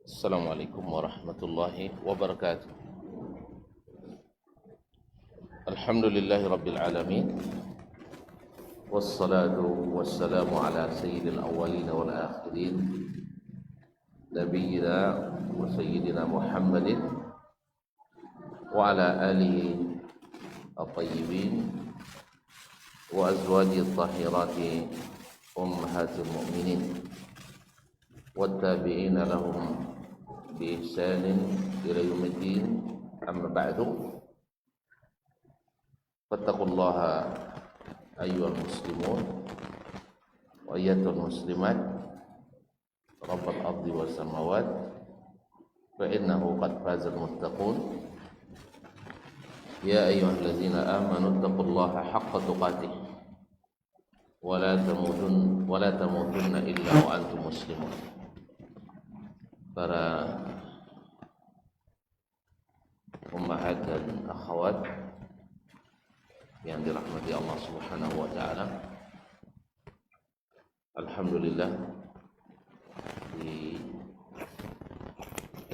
Assalamualaikum warahmatullahi wabarakatuh. Alhamdulillahi rabbil alamin. Wassalatu wassalamu ala sayyidil awwalin wal akhirin, nabiyyina wa sayyidina Muhammadin wa ala alihi at-tayyibin wa azwajihi at-tahirati ummahatil mu'minin والتابعين لهم بإحسان إلى يوم الدين. أما بعد فاتقوا الله أيها المسلمون وأيتها المسلمات رب الأرض والسماوات فإنه قد فاز المتقون. يا أيها الذين آمنوا اتقوا الله حق تقاته ولا تموتن إلا وأنتم مسلمون. Para ummahat dan akhwat yang dirahmati Allah Subhanahu wa taala, alhamdulillah di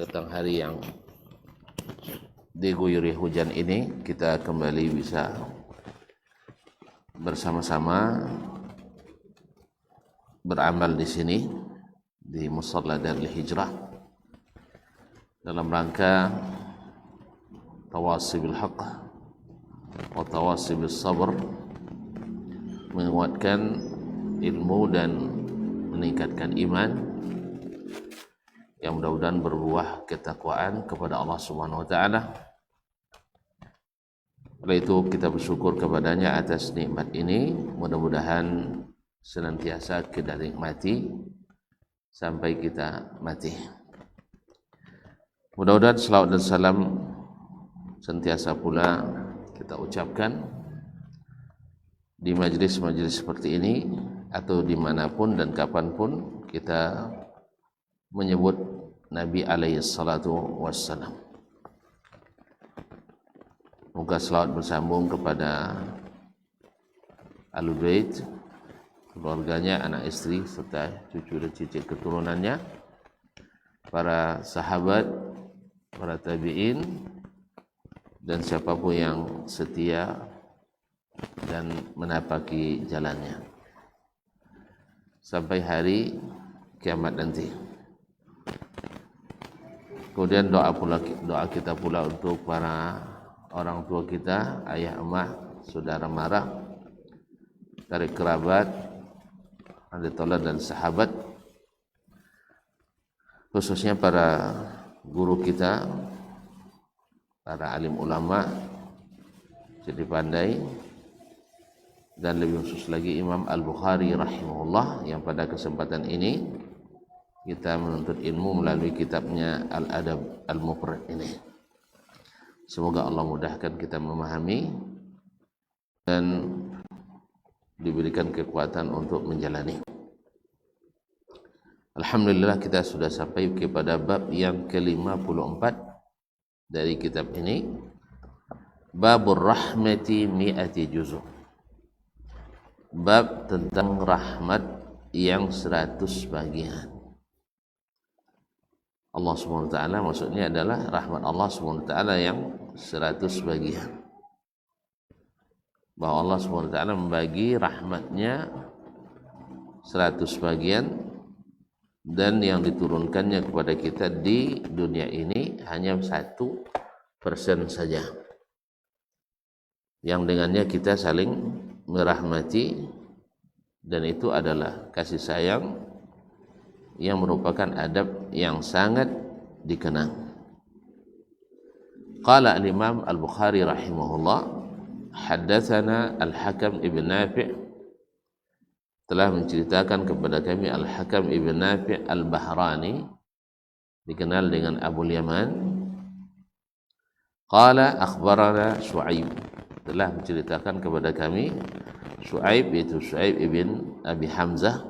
datang hari yang diguyuri hujan ini kita kembali bisa bersama-sama beramal di sini di Musalla Darul Hijrah dalam rangka tawasibil haqq wa tawasibil sabr, menguatkan ilmu dan meningkatkan iman yang mudah-mudahan berbuah ketakwaan kepada Allah Subhanahu wa taala. Oleh itu kita bersyukur kepadanya atas nikmat ini, mudah-mudahan senantiasa kita nikmati sampai kita mati. Mudah-mudahan salawat dan salam sentiasa pula kita ucapkan di majlis-majlis seperti ini atau dimanapun dan kapanpun kita menyebut Nabi alaihi salatu wassalam. Moga salawat bersambung kepada Ahlul Bait, keluarganya, anak istri serta cucu dan cicit keturunannya, para sahabat, para tabi'in, dan siapapun yang setia dan menapaki jalannya sampai hari kiamat nanti. Kemudian doa kita pula untuk para orang tua kita, ayah, emak, saudara mara, karib kerabat, ahli taulah dan sahabat, khususnya para guru kita, para alim ulama, jadi pandai, dan lebih khusus lagi Imam Al-Bukhari rahimahullah yang pada kesempatan ini kita menuntut ilmu melalui kitabnya Al-Adab Al-Mufrad ini. Semoga Allah mudahkan kita memahami dan diberikan kekuatan untuk menjalani. Alhamdulillah kita sudah sampai kepada bab yang ke-54 dari kitab ini, Babur Rahmati Mi'ati Juz'u, bab tentang rahmat yang 100 bagian. Allah SWT maksudnya adalah rahmat Allah SWT yang 100 bagian, bahwa Allah SWT membagi rahmatnya 100 bagian, dan yang diturunkannya kepada kita di dunia ini hanya 1% saja, yang dengannya kita saling merahmati, dan itu adalah kasih sayang yang merupakan adab yang sangat dikenang. Qala al-Imam Al-Bukhari rahimahullah, haddatsana Al-Hakam ibn Nafi', telah menceritakan kepada kami Al-Hakam ibn Nafi' Al-Bahrani, dikenal dengan Abu Yaman. Qala akhbarana Shu'aib, telah menceritakan kepada kami Shu'aib, yaitu Shu'aib ibn Abi Hamzah,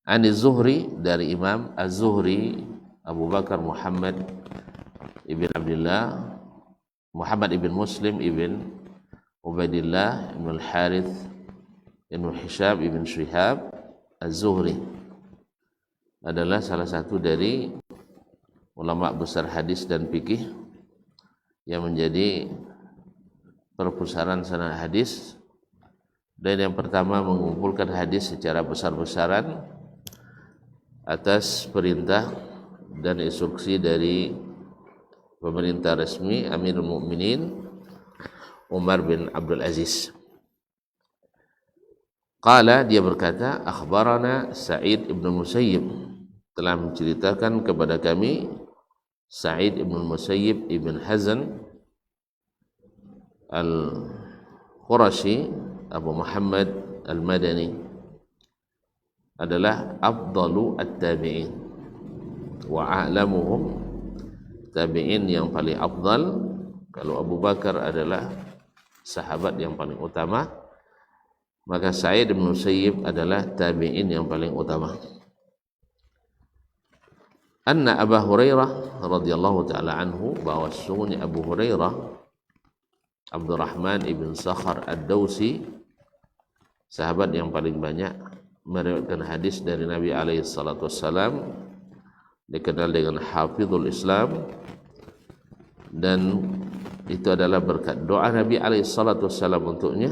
An Az-Zuhri, dari Imam Az-Zuhri Abu Bakar Muhammad ibn Abdullah, Muhammad ibn Muslim ibn Ubaidillah ibn Al-Harith ibn Hisham ibn Shihab Az-Zuhri adalah salah satu dari ulama besar hadis dan fikih yang menjadi perpustakaan sanad hadis, dan yang pertama mengumpulkan hadis secara besar-besaran atas perintah dan instruksi dari pemerintah resmi Amirul Mukminin Umar bin Abdul Aziz. Qala, dia berkata, akhbarana Sa'id ibn Musayyib, telah menceritakan kepada kami Sa'id ibn Musayyib ibn Hazan Al-Qurashi Abu Muhammad Al-Madani, adalah afdalu at-tabi'in wa a'lamuhum, tabi'in yang paling afdal. Kalau Abu Bakar adalah sahabat yang paling utama, maka Sa'id bin Musayyib adalah tabi'in yang paling utama. Anna Abu Hurairah radhiyallahu ta'ala anhu, bahwa sesungguhnya Abu Hurairah Abdurrahman ibn Sakhar Ad-Dawsi, sahabat yang paling banyak meriwayatkan hadis dari Nabi alaihi salatu wassalam, dikenal dengan Hafizul Islam, dan itu adalah berkat doa Nabi alaihi salatu wassalam untuknya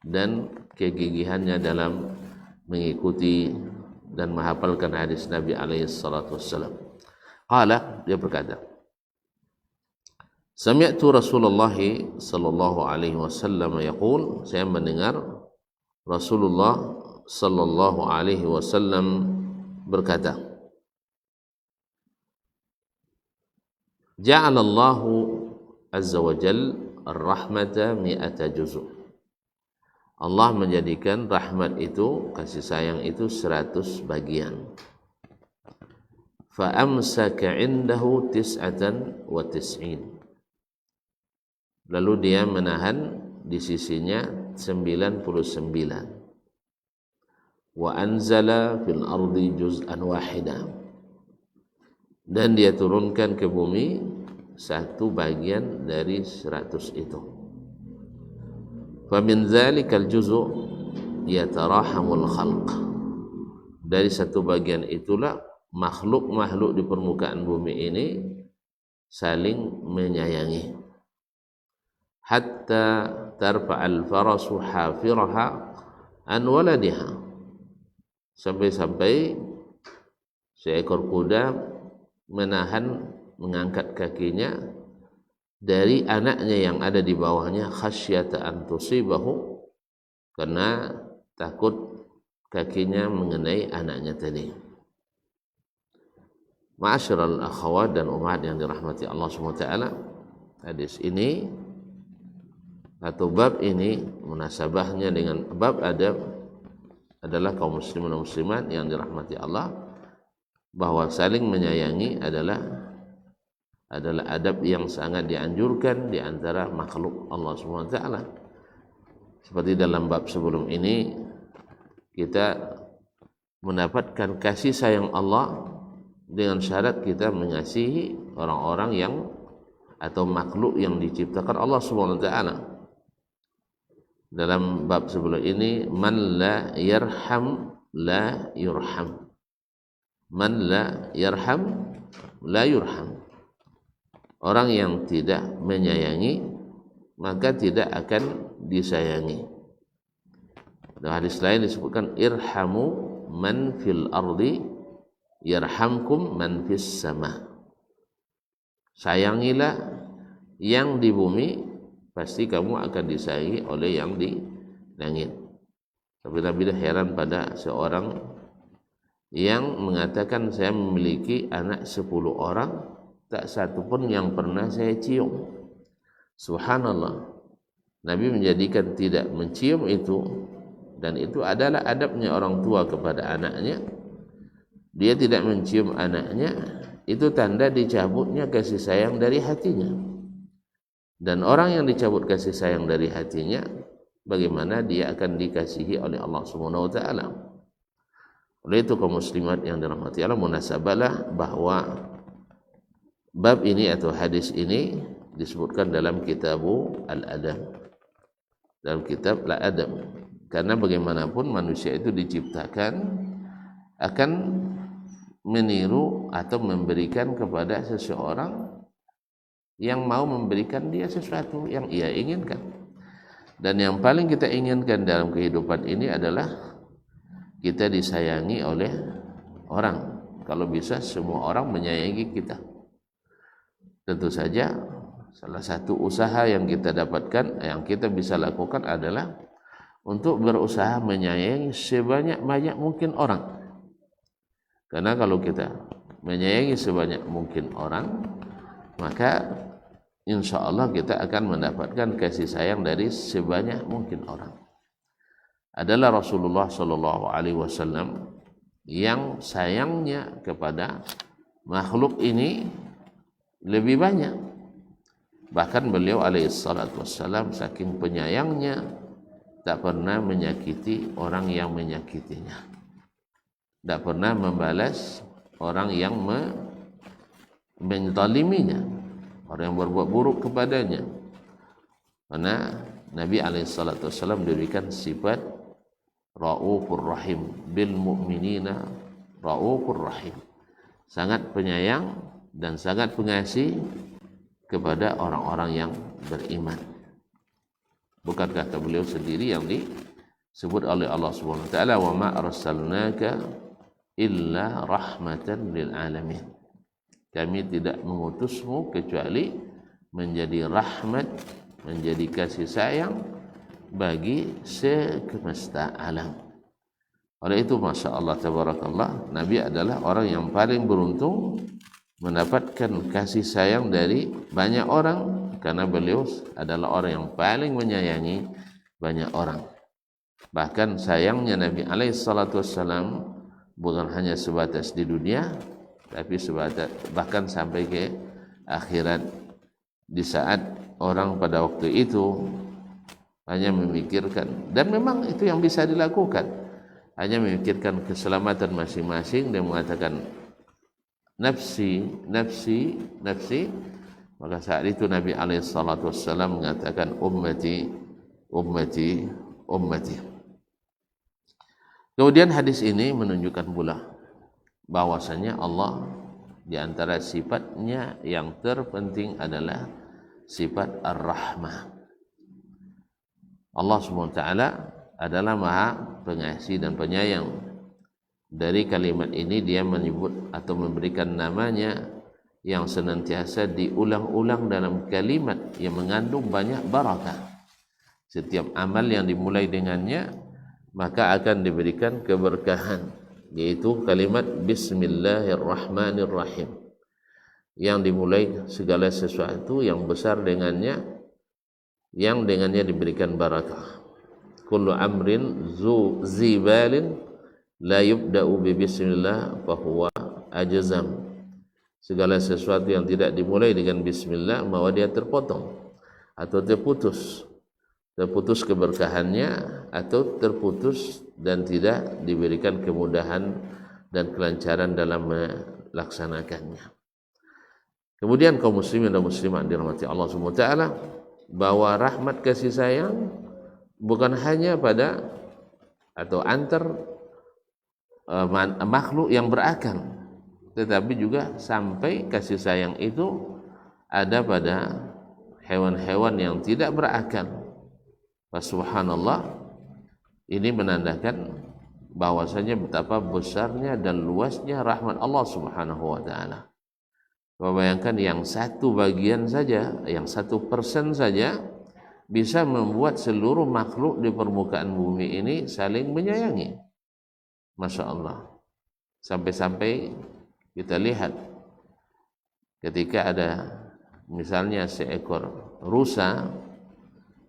dan kegigihannya dalam mengikuti dan menghafalkan hadis Nabi alaihi salatu wassalam. Qala, dia berkata, sami'tu Rasulullah sallallahu alaihi wasallam yaqul, saya mendengar Rasulullah sallallahu alaihi wasallam berkata, ja'alallahu azza wa jal ar-rahmata mi'ata juz'. Allah menjadikan rahmat itu, kasih sayang itu 100 bagian. Fa amsaka indahu 99, lalu dia menahan di sisinya 99. Wa anzala fil ardi juz'an wahida, dan dia turunkan ke bumi 1 bagian dari 100 itu. Fa min dzalikal juz' yatarahamul khalq, dari 1 bagian itulah makhluk-makhluk di permukaan bumi ini saling menyayangi. Hatta tarfa'al farasu hafiraha an waladiha, sampai-sampai seekor kuda menahan, mengangkat kakinya dari anaknya yang ada di bawahnya, khasyata an tusibahu, karena takut kakinya mengenai anaknya tadi. Ma'asyiral akhwat dan umat yang dirahmati Allah SWT, hadis ini atau bab ini munasabahnya dengan bab adab adalah kaum muslimin dan muslimat yang dirahmati Allah, bahwa saling menyayangi adalah adab yang sangat dianjurkan di antara makhluk Allah SWT. Seperti dalam bab sebelum ini, kita mendapatkan kasih sayang Allah dengan syarat kita mengasihi orang-orang yang atau makhluk yang diciptakan Allah SWT. Dalam bab sebelum ini, man la yarham la yurham, man la yarham la yurham, orang yang tidak menyayangi maka tidak akan disayangi. Dalam hadis lain disebutkan, irhamu man fil ardi yarhamkum man fis sama, sayangilah yang di bumi, pasti kamu akan disayangi oleh yang di langit. Tapi Nabi heran pada seorang yang mengatakan, saya memiliki anak 10 orang, tak satu pun yang pernah saya cium. Subhanallah, Nabi menjadikan tidak mencium itu, dan itu adalah adabnya orang tua kepada anaknya. Dia tidak mencium anaknya, itu tanda dicabutnya kasih sayang dari hatinya. Dan orang yang dicabut kasih sayang dari hatinya, bagaimana dia akan dikasihi oleh Allah Subhanahu wa taala? Oleh itu kaum muslimat yang dirahmati Allah, munasabalah bahwa bab ini atau hadis ini disebutkan dalam kitabu Al-Adab, dalam kitab Al-Adab, karena bagaimanapun manusia itu diciptakan akan meniru atau memberikan kepada seseorang yang mau memberikan dia sesuatu yang ia inginkan. Dan yang paling kita inginkan dalam kehidupan ini adalah kita disayangi oleh orang. Kalau bisa semua orang menyayangi kita. Tentu saja salah satu usaha yang kita dapatkan, yang kita bisa lakukan adalah untuk berusaha menyayangi sebanyak-banyak mungkin orang. Karena kalau kita menyayangi sebanyak mungkin orang, maka insya Allah kita akan mendapatkan kasih sayang dari sebanyak mungkin orang. Adalah Rasulullah Sallallahu Alaihi Wasallam yang sayangnya kepada makhluk ini lebih banyak. Bahkan beliau alaihissalatu wassalam saking penyayangnya tak pernah menyakiti orang yang menyakitinya, tak pernah membalas orang yang menzaliminya, orang yang berbuat buruk kepadanya. Karena Nabi alaihissalatu wassalam diberikan sifat Raufur Rahim, bil mu'minina Raufur Rahim, sangat penyayang dan sangat pengasih kepada orang-orang yang beriman. Bukan kata beliau sendiri yang disebut oleh Allah Subhanahu wa taala, wa ma arsalnaka illa rahmatan lil alamin. Kami tidak mengutusmu kecuali menjadi rahmat, menjadi kasih sayang bagi semesta alam. Oleh itu masya Allah tabarakallah, Nabi adalah orang yang paling beruntung mendapatkan kasih sayang dari banyak orang, karena beliau adalah orang yang paling menyayangi banyak orang. Bahkan sayangnya Nabi alaihissalatu wassalam bukan hanya sebatas di dunia, tapi sebatas bahkan sampai ke akhirat. Di saat orang pada waktu itu hanya memikirkan, dan memang itu yang bisa dilakukan, hanya memikirkan keselamatan masing-masing dan mengatakan nafsi, nafsi, nafsi. Maka saat itu Nabi alaihissalatu wassalam mengatakan ummati, ummati, ummati. Kemudian hadis ini menunjukkan pula bahwasanya Allah di antara sifatnya yang terpenting adalah sifat Ar-Rahmah. Allah SWT adalah Maha Pengasih dan Penyayang. Dari kalimat ini dia menyebut atau memberikan namanya yang senantiasa diulang-ulang dalam kalimat yang mengandung banyak barakah. Setiap amal yang dimulai dengannya maka akan diberikan keberkahan, yaitu kalimat Bismillahirrahmanirrahim, yang dimulai segala sesuatu yang besar dengannya, yang dengannya diberikan barakah. Kullu amrin zibalin la yubda'u bi bismillah fahuwa ajzam. Segala sesuatu yang tidak dimulai dengan bismillah maka dia terpotong atau terputus keberkahannya, atau terputus dan tidak diberikan kemudahan dan kelancaran dalam melaksanakannya. Kemudian kaum muslimin dan muslimat dirahmati Allah Subhanahu wa taala, bahwa rahmat kasih sayang bukan hanya pada atau antar makhluk yang berakal, tetapi juga sampai kasih sayang itu ada pada hewan-hewan yang tidak berakal. Subhanallah, ini menandakan bahwasanya betapa besarnya dan luasnya rahmat Allah Subhanahu wa taala. Bayangkan yang 1 bagian saja, yang 1% saja bisa membuat seluruh makhluk di permukaan bumi ini saling menyayangi. Masya Allah. Sampai-sampai kita lihat ketika ada misalnya seekor rusa,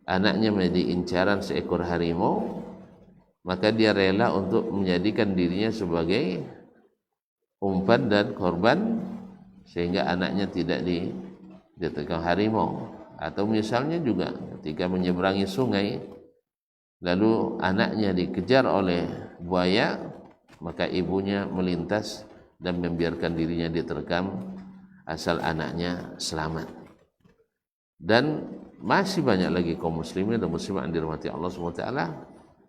anaknya menjadi incaran seekor harimau, maka dia rela untuk menjadikan dirinya sebagai umpan dan korban sehingga anaknya tidak diterkam harimau. Atau misalnya juga ketika menyeberangi sungai, lalu anaknya dikejar oleh buaya, maka ibunya melintas dan membiarkan dirinya diterkam asal anaknya selamat. Dan masih banyak lagi kaum muslimin dan muslimat yang dirahmati Allah SWT,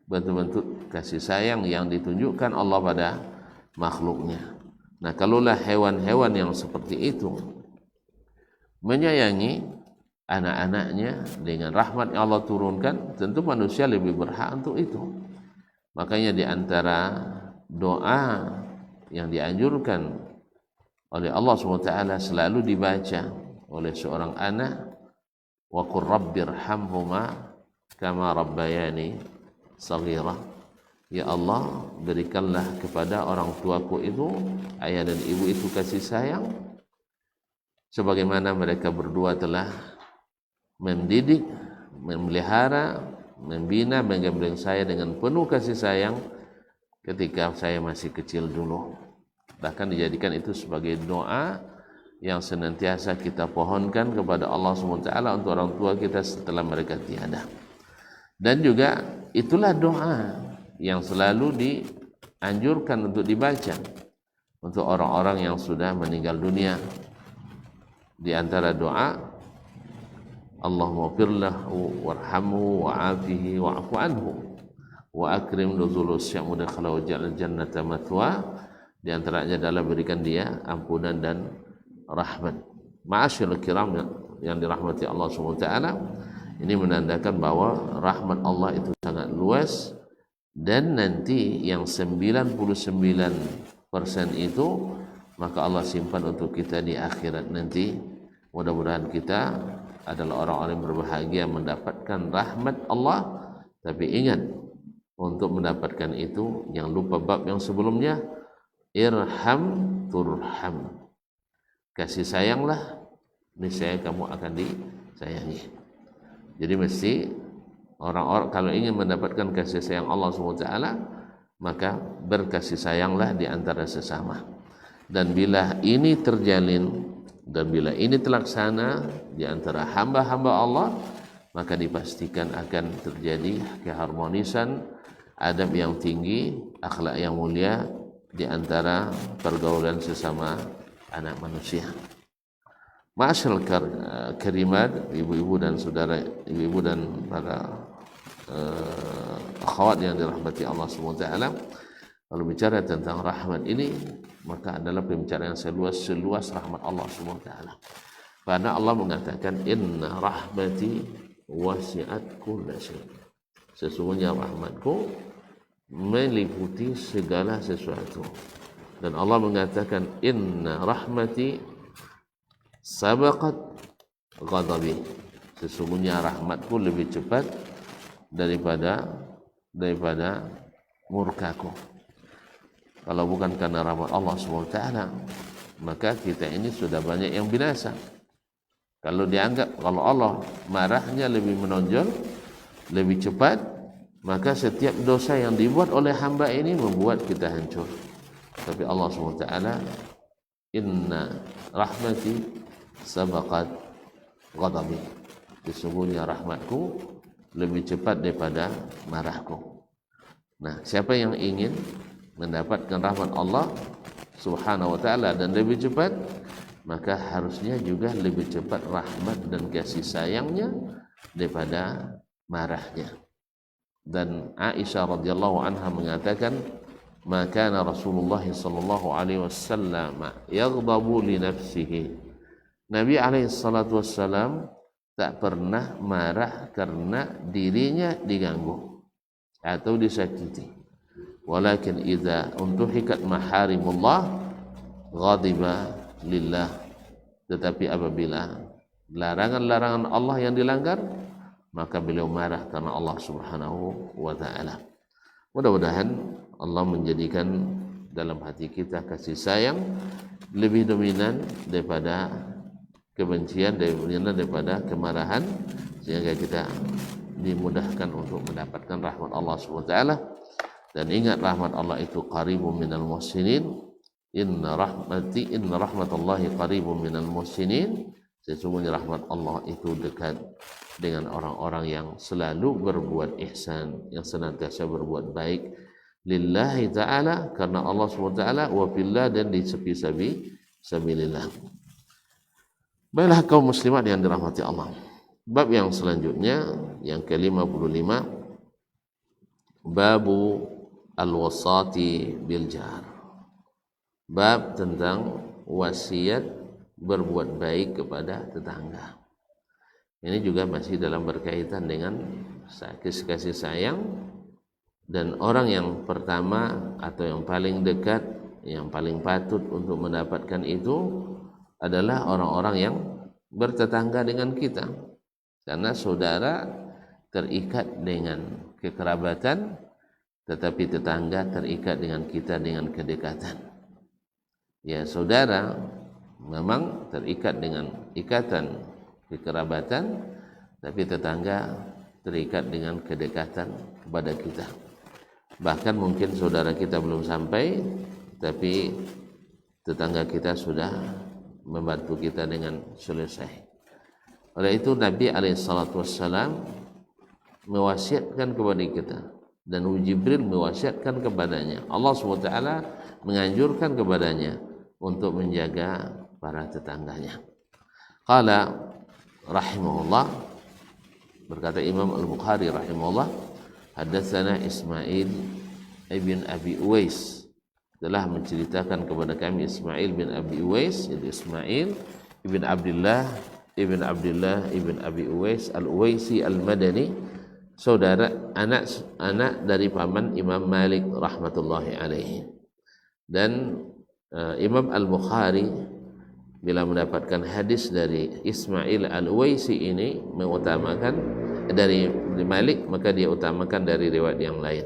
bentuk-bentuk kasih sayang yang ditunjukkan Allah pada makhluknya. Nah, kalaulah hewan-hewan yang seperti itu menyayangi anak-anaknya dengan rahmat yang Allah turunkan, tentu manusia lebih berhak untuk itu. Makanya di antara doa yang dianjurkan oleh Allah SWT selalu dibaca oleh seorang anak, wa qur rabbirhamhuma kama rabbayani shaghira. Ya Allah, berikanlah kepada orang tuaku itu, ayah dan ibu itu, kasih sayang sebagaimana mereka berdua telah mendidik, memelihara, membina, menggembleng saya dengan penuh kasih sayang ketika saya masih kecil dulu. Bahkan dijadikan itu sebagai doa yang senantiasa kita pohonkan kepada Allah SWT untuk orang tua kita setelah mereka tiada. Dan juga itulah doa yang selalu dianjurkan untuk dibaca untuk orang-orang yang sudah meninggal dunia. Di antara doa, Allahumma firlahu warhamhu wa'afihi wa'afu anhu wa akrim nuzulu sya'mu dakhala wa ja'al jannata matwa. Di antaranya adalah berikan dia ampunan dan rahmat. Ma'asyiral kiram yang dirahmati Allah SWT, ini menandakan bahwa rahmat Allah itu sangat luas, dan nanti yang 99% itu maka Allah simpan untuk kita di akhirat nanti. Mudah-mudahan kita adalah orang-orang yang berbahagia mendapatkan rahmat Allah. Tapi ingat, untuk mendapatkan itu jangan lupa bab yang sebelumnya, irham turham, kasih sayanglah, niscaya kamu akan disayangi. Jadi mesti orang-orang kalau ingin mendapatkan kasih sayang Allah SWT, maka berkasih sayanglah di antara sesama. Dan bila ini terjalin dan bila ini terlaksana di antara hamba-hamba Allah, maka dipastikan akan terjadi keharmonisan, adab yang tinggi, akhlak yang mulia di antara pergaulan sesama anak manusia. Ma'asyiral karimat, ibu-ibu dan saudara, ibu-ibu dan para akhwat yang dirahmati Allah SWT, kalau bicara tentang rahmat ini, maka adalah pembicaraan yang seluas rahmat Allah SWT. Karena Allah mengatakan, inna rahmati wasi'at kulla syai'. Sesungguhnya rahmatku meliputi segala sesuatu. Dan Allah mengatakan, inna rahmati sabaqat ghadabi. Sesungguhnya rahmatku lebih cepat daripada murkaku. Kalau bukan karena rahmat Allah SWT, maka kita ini sudah banyak yang binasa. Kalau dianggap kalau Allah marahnya lebih menonjol, lebih cepat, maka setiap dosa yang dibuat oleh hamba ini membuat kita hancur. Tapi Allah SWT, inna rahmati sabaqat ghadabi. Sesungguhnya rahmatku lebih cepat daripada marahku. Nah, siapa yang ingin mendapatkan rahmat Allah Subhanahu wa taala dan lebih cepat, maka harusnya juga lebih cepat rahmat dan kasih sayangnya daripada marahnya. Dan Aisyah radhiyallahu anha mengatakan, maka Rasulullah sallallahu alaihi wasallam yaghdabu li nafsihi. Nabi alaihi salatu wasallam tak pernah marah karena dirinya diganggu atau disakiti. Walakin idza untuhikat maharimullah ghadiba lillah. Tetapi apabila larangan-larangan Allah yang dilanggar, maka beliau marah karena Allah Subhanahu wa taala. Mudah-mudahan Allah menjadikan dalam hati kita kasih sayang lebih dominan daripada kebencian, daripada kemarahan, sehingga kita dimudahkan untuk mendapatkan rahmat Allah SWT. Dan ingat, rahmat Allah itu qaribun minal muhsinin. Inna rahmatallahi qaribun minal muhsinin. Sesungguhnya rahmat Allah itu dekat dengan orang-orang yang selalu berbuat ihsan, yang senantiasa berbuat baik lillahi ta'ala, karena Allah SWT, wa fillah, dan di sabilillah. Baiklah kaum muslimat yang dirahmati Allah. Bab yang selanjutnya, yang ke-55, babu al-wasati bil jar. Bab tentang wasiat berbuat baik kepada tetangga. Ini juga masih dalam berkaitan dengan kasih sayang, dan orang yang pertama atau yang paling dekat, yang paling patut untuk mendapatkan itu adalah orang-orang yang bertetangga dengan kita, karena saudara terikat dengan kekerabatan, tetapi tetangga terikat dengan kita dengan kedekatan. Ya, saudara memang terikat dengan ikatan kekerabatan, tapi tetangga terikat dengan kedekatan kepada kita. Bahkan mungkin saudara kita belum sampai, tapi tetangga kita sudah membantu kita dengan selesai. Oleh itu Nabi SAW mewasiatkan kepada kita, dan Jibril mewasiatkan kepadanya. Allah SWT menganjurkan kepadanya untuk menjaga para tetangganya. Qala rahimahullah, berkata Imam Al-Bukhari rahimahullah, hadatsana Ismail ibn Abi Uwais, telah menceritakan kepada kami Ismail bin Abi Uwais, yaitu Ismail ibn Abdullah ibn Abi Uwais Al-Uwaisi Al-Madani, saudara anak dari paman Imam Malik rahmatullahi alaihi. Dan Imam Al-Bukhari bila mendapatkan hadis dari Ismail Al-Uwaisi ini mengutamakan dari Malik, maka dia utamakan dari riwayat yang lain.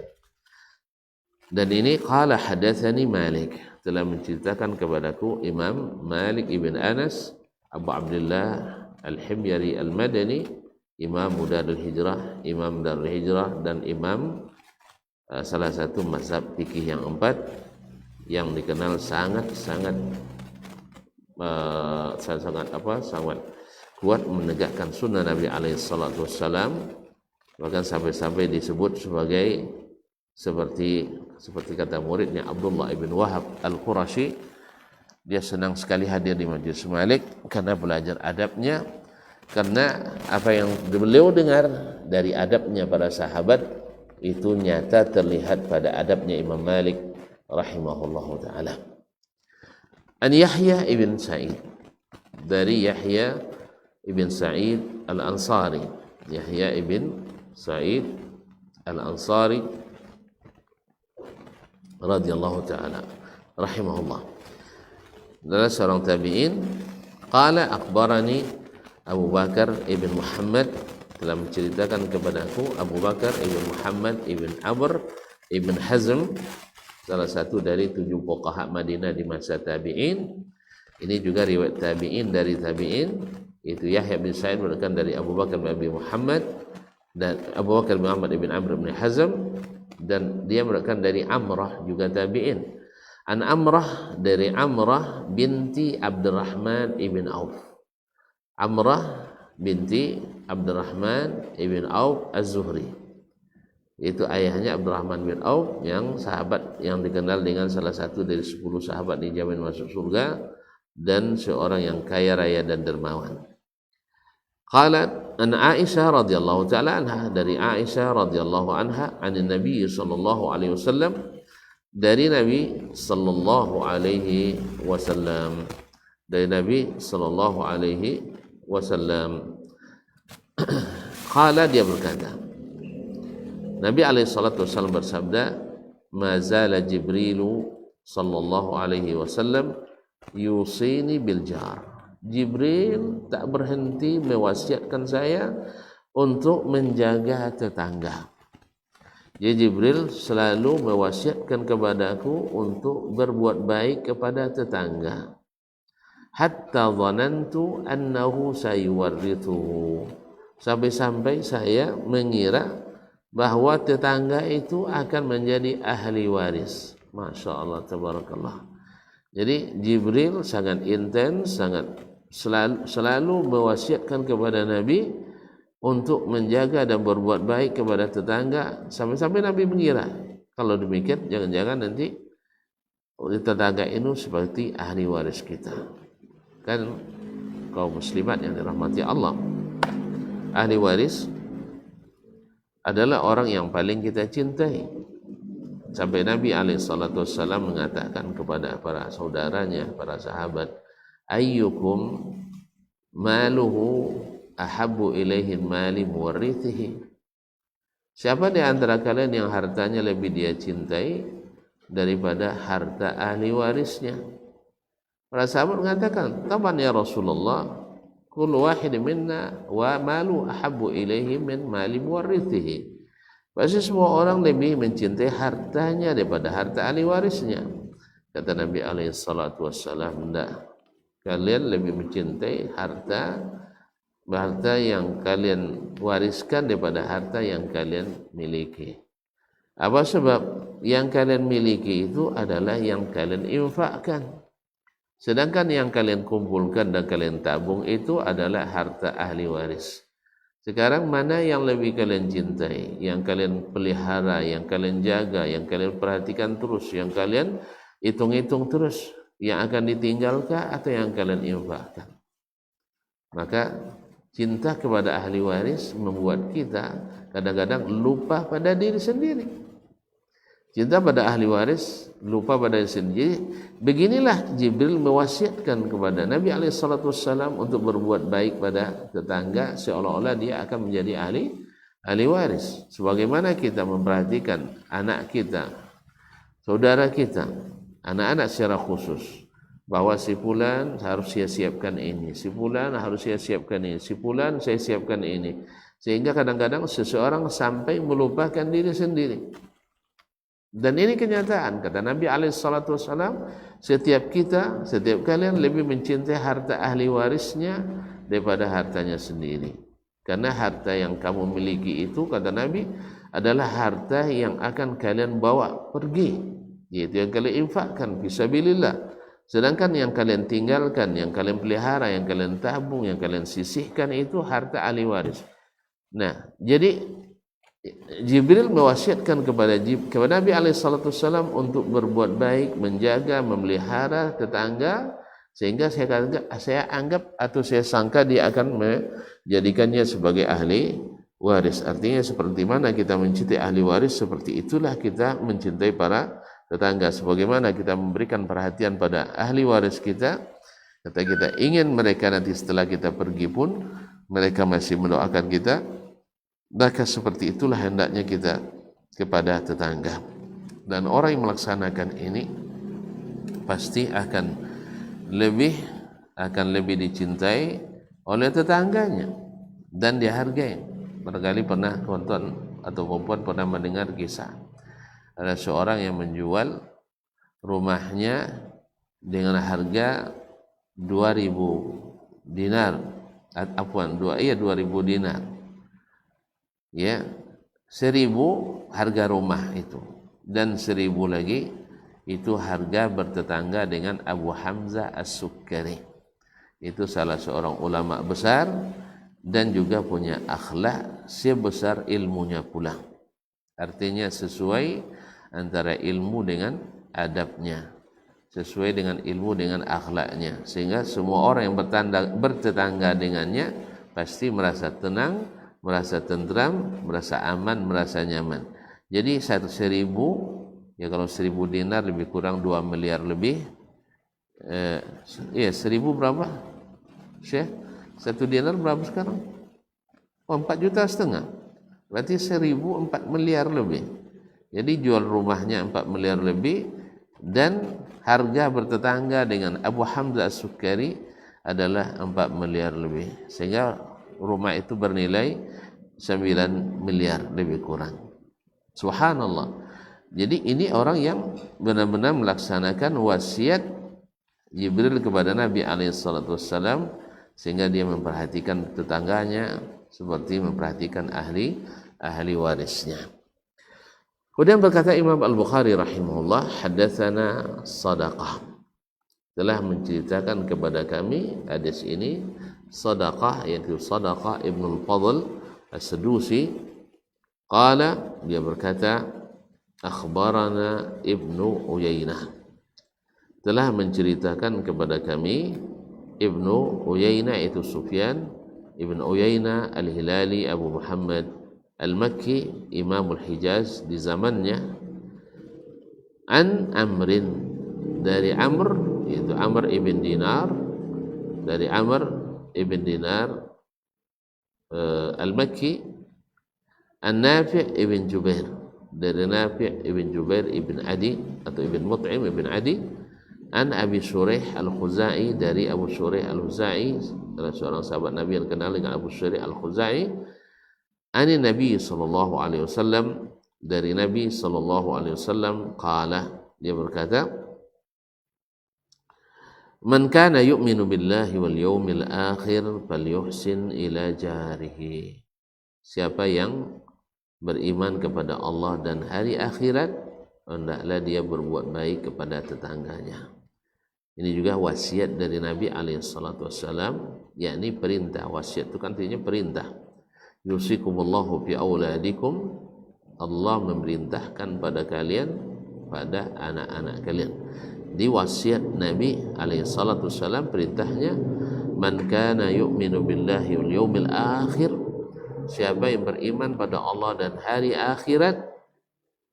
Dan ini qala hadatsani Malik, telah menceritakan kepadaku Imam Malik ibn Anas Abu Abdullah Al-Himyari Al-Madani, Imam Darul Hijrah, Imam Darul Hijrah, dan Imam salah satu mazhab fikih yang 4 yang dikenal sangat kuat menegakkan sunnah Nabi SAW, bahkan sampai disebut sebagai seperti kata muridnya Abdullah ibn Wahab Al-Qurashi, dia senang sekali hadir di Majelis Malik karena belajar adabnya, karena apa yang beliau dengar dari adabnya para sahabat itu nyata terlihat pada adabnya Imam Malik rahimahullahu ta'ala. An Yahya ibn Sa'id, dari Yahya ibn Sa'id Al-Ansari, Yahya ibn Sa'id Al-Ansari radhiyallahu ta'ala rahimahullah, adalah seorang tabi'in. Qala akhbarani Abu Bakar ibn Muhammad, telah menceritakan kepadaku Abu Bakar ibn Muhammad ibn Amr ibn Hazm, salah satu dari 7 fuqaha Madinah di masa tabi'in. Ini juga riwayat tabi'in dari tabi'in, itu Yahya bin Sa'id meriwayatkan dari Abu Bakar bin Abi Muhammad, dan Abu Bakar bin Muhammad ibn Amr ibn Hazm, dan dia meriwayatkan dari Amrah, juga tabi'in. An Amrah, dari Amrah binti Abdurrahman ibn Auf. Amrah binti Abdurrahman ibn Auf Az-Zuhri, itu ayahnya Abdurrahman bin Auf, yang sahabat yang dikenal dengan salah satu dari 10 sahabat dijamin masuk surga, dan seorang yang kaya raya dan dermawan. Qalat an Aisyah radhiyallahu ta'ala anha, dari Aisyah radhiyallahu anha, anin Nabi sallallahu alaihi wasallam, dari Nabi sallallahu alaihi wasallam, dari Nabi sallallahu alaihi wasallam. Qala, dia berkata, Nabi alaihi salatu wasallam bersabda, ma zala Jibrilu sallallahu alaihi wasallam yusini bil jar. Jibril tak berhenti mewasiatkan saya untuk menjaga tetangga. Jadi Jibril selalu mewasiatkan kepadaku untuk berbuat baik kepada tetangga. Hatta dhanantu annahu sayuwarrithuhu, sampai-sampai saya mengira bahwa tetangga itu akan menjadi ahli waris. Masya Allah, tabarakallah. Jadi Jibril sangat intens, selalu mewasiatkan kepada Nabi untuk menjaga dan berbuat baik kepada tetangga, sampai-sampai Nabi mengira Kalau demikian jangan-jangan nanti tetangga itu seperti ahli waris kita. Kan kaum muslimat yang dirahmati Allah, ahli waris adalah orang yang paling kita cintai. Sampai Nabi SAW mengatakan kepada para saudaranya, para sahabat, ayyukum maluhu ahabbu ilaihi mali muwarithihi. Siapa di antara kalian yang hartanya lebih dia cintai daripada harta ahli warisnya? Para sahabat mengatakan, taban ya Rasulullah, kullu wahid minna wa malu ahabbu ilaihi min mali muwarithihi. Pasti semua orang lebih mencintai hartanya daripada harta ahli warisnya. Kata Nabi SAW, tidak. Kalian lebih mencintai harta yang kalian wariskan daripada harta yang kalian miliki. Apa sebab? Yang kalian miliki itu adalah yang kalian infakkan. Sedangkan yang kalian kumpulkan dan kalian tabung itu adalah harta ahli waris. Sekarang mana yang lebih kalian cintai, yang kalian pelihara, yang kalian jaga, yang kalian perhatikan terus, yang kalian hitung-hitung terus, yang akan ditinggalkan atau yang kalian infakkan? Maka cinta kepada ahli waris membuat kita kadang-kadang lupa pada diri sendiri. Cinta pada ahli waris, lupa pada diri sendiri. Beginilah Jibril mewasiatkan kepada Nabi SAW untuk berbuat baik pada tetangga, seolah-olah dia akan menjadi ahli waris. Sebagaimana kita memperhatikan anak kita, saudara kita, anak-anak secara khusus, bahwa si fulan harus saya siapkan ini, si fulan harus saya siapkan ini, si fulan saya siapkan ini. Sehingga kadang-kadang seseorang sampai melupakan diri sendiri. Dan ini kenyataan, kata Nabi SAW, setiap kalian lebih mencintai harta ahli warisnya daripada hartanya sendiri. Karena harta yang kamu miliki itu, kata Nabi, adalah harta yang akan kalian bawa pergi, yaitu yang kalian infakkan fisabilillah. Sedangkan yang kalian tinggalkan, yang kalian pelihara, yang kalian tabung, yang kalian sisihkan itu harta ahli waris. Nah, jadi Jibril mewasiatkan kepada Nabi SAW untuk berbuat baik, menjaga, memelihara tetangga, sehingga saya anggap atau saya sangka dia akan menjadikannya sebagai ahli waris. Artinya seperti mana kita mencintai ahli waris, seperti itulah kita mencintai para tetangga. Sebagaimana kita memberikan perhatian pada ahli waris kita, kata kita ingin mereka nanti setelah kita pergi pun mereka masih mendoakan kita, maka seperti itulah hendaknya kita kepada tetangga. Dan orang yang melaksanakan ini pasti akan lebih dicintai oleh tetangganya dan dihargai. Barangkali pernah tonton atau perempuan pernah mendengar kisah ada seorang yang menjual rumahnya dengan harga 2.000 dinar, 2.000 dinar. Ya, 1.000 harga rumah itu, dan 1.000 lagi itu harga bertetangga dengan Abu Hamzah As-Sukkari. Itu salah seorang ulama besar dan juga punya akhlak sebesar ilmunya pula. Artinya sesuai antara ilmu dengan adabnya, sesuai dengan ilmu dengan akhlaknya, sehingga semua orang yang bertetangga dengannya pasti merasa tenang, merasa tentram, merasa aman, merasa nyaman. Jadi 1.000, ya kalau 1.000 dinar lebih kurang 2 miliar lebih. 1.000 berapa? Syekh, 1 dinar berapa sekarang? 4,5 juta. Berarti 1.000 4 miliar lebih. Jadi jual rumahnya 4 miliar lebih, dan harga bertetangga dengan Abu Hamzah As-Sukkari adalah 4 miliar lebih. Sehingga rumah itu bernilai 9 miliar lebih kurang. Subhanallah. Jadi ini orang yang benar-benar melaksanakan wasiat Jibril kepada Nabi SAW, sehingga dia memperhatikan tetangganya seperti memperhatikan ahli warisnya. Kemudian berkata Imam Al-Bukhari rahimahullah, haddatsana Sadaqah, telah menceritakan kepada kami hadis ini Sadaqah, yaitu Sadaqah Ibn Al-Fadl As-Sadusi. Qala, dia berkata, akhbarana Ibnu Uyainah, telah menceritakan kepada kami Ibnu Uyainah, itu Sufyan Ibnu Uyainah Al-Hilali Abu Muhammad Al-Makki, Imamul Hijaz di zamannya, an Amrin, dari Amr, yaitu Amr ibn Dinar, dari Amr ibn Dinar Al-Makki, an Nafi' ibn Jubair, dari Nafi' ibn Jubair ibn Adi atau ibn Mut'im ibn Adi, an Abi Shuraih Al-Khuzai, dari Abu Shuraih Al-Khuzai, salah seorang sahabat Nabi yang kenal dengan Abu Shuraih Al-Khuzai, ani Nabi sallallahu alaihi wasallam, dari Nabi sallallahu alaihi wasallam, qala, dia berkata, man kana yu'minu billahi wal yawmil akhir falyuhsin ila jarihi, siapa yang beriman kepada Allah dan hari akhirat, hendaklah dia berbuat baik kepada tetangganya. Ini juga wasiat dari Nabi alaihissalatu wassalam, yakni perintah. Wasiat itu kan artinya perintah. Yusikumullahu fi auladikum, Allah memerintahkan pada kalian, pada anak-anak kalian. Di wasiat Nabi alaihissalatu wassalam, perintahnya, man kana yu'minu billahi wal yawmil akhir, siapa yang beriman pada Allah dan hari akhirat,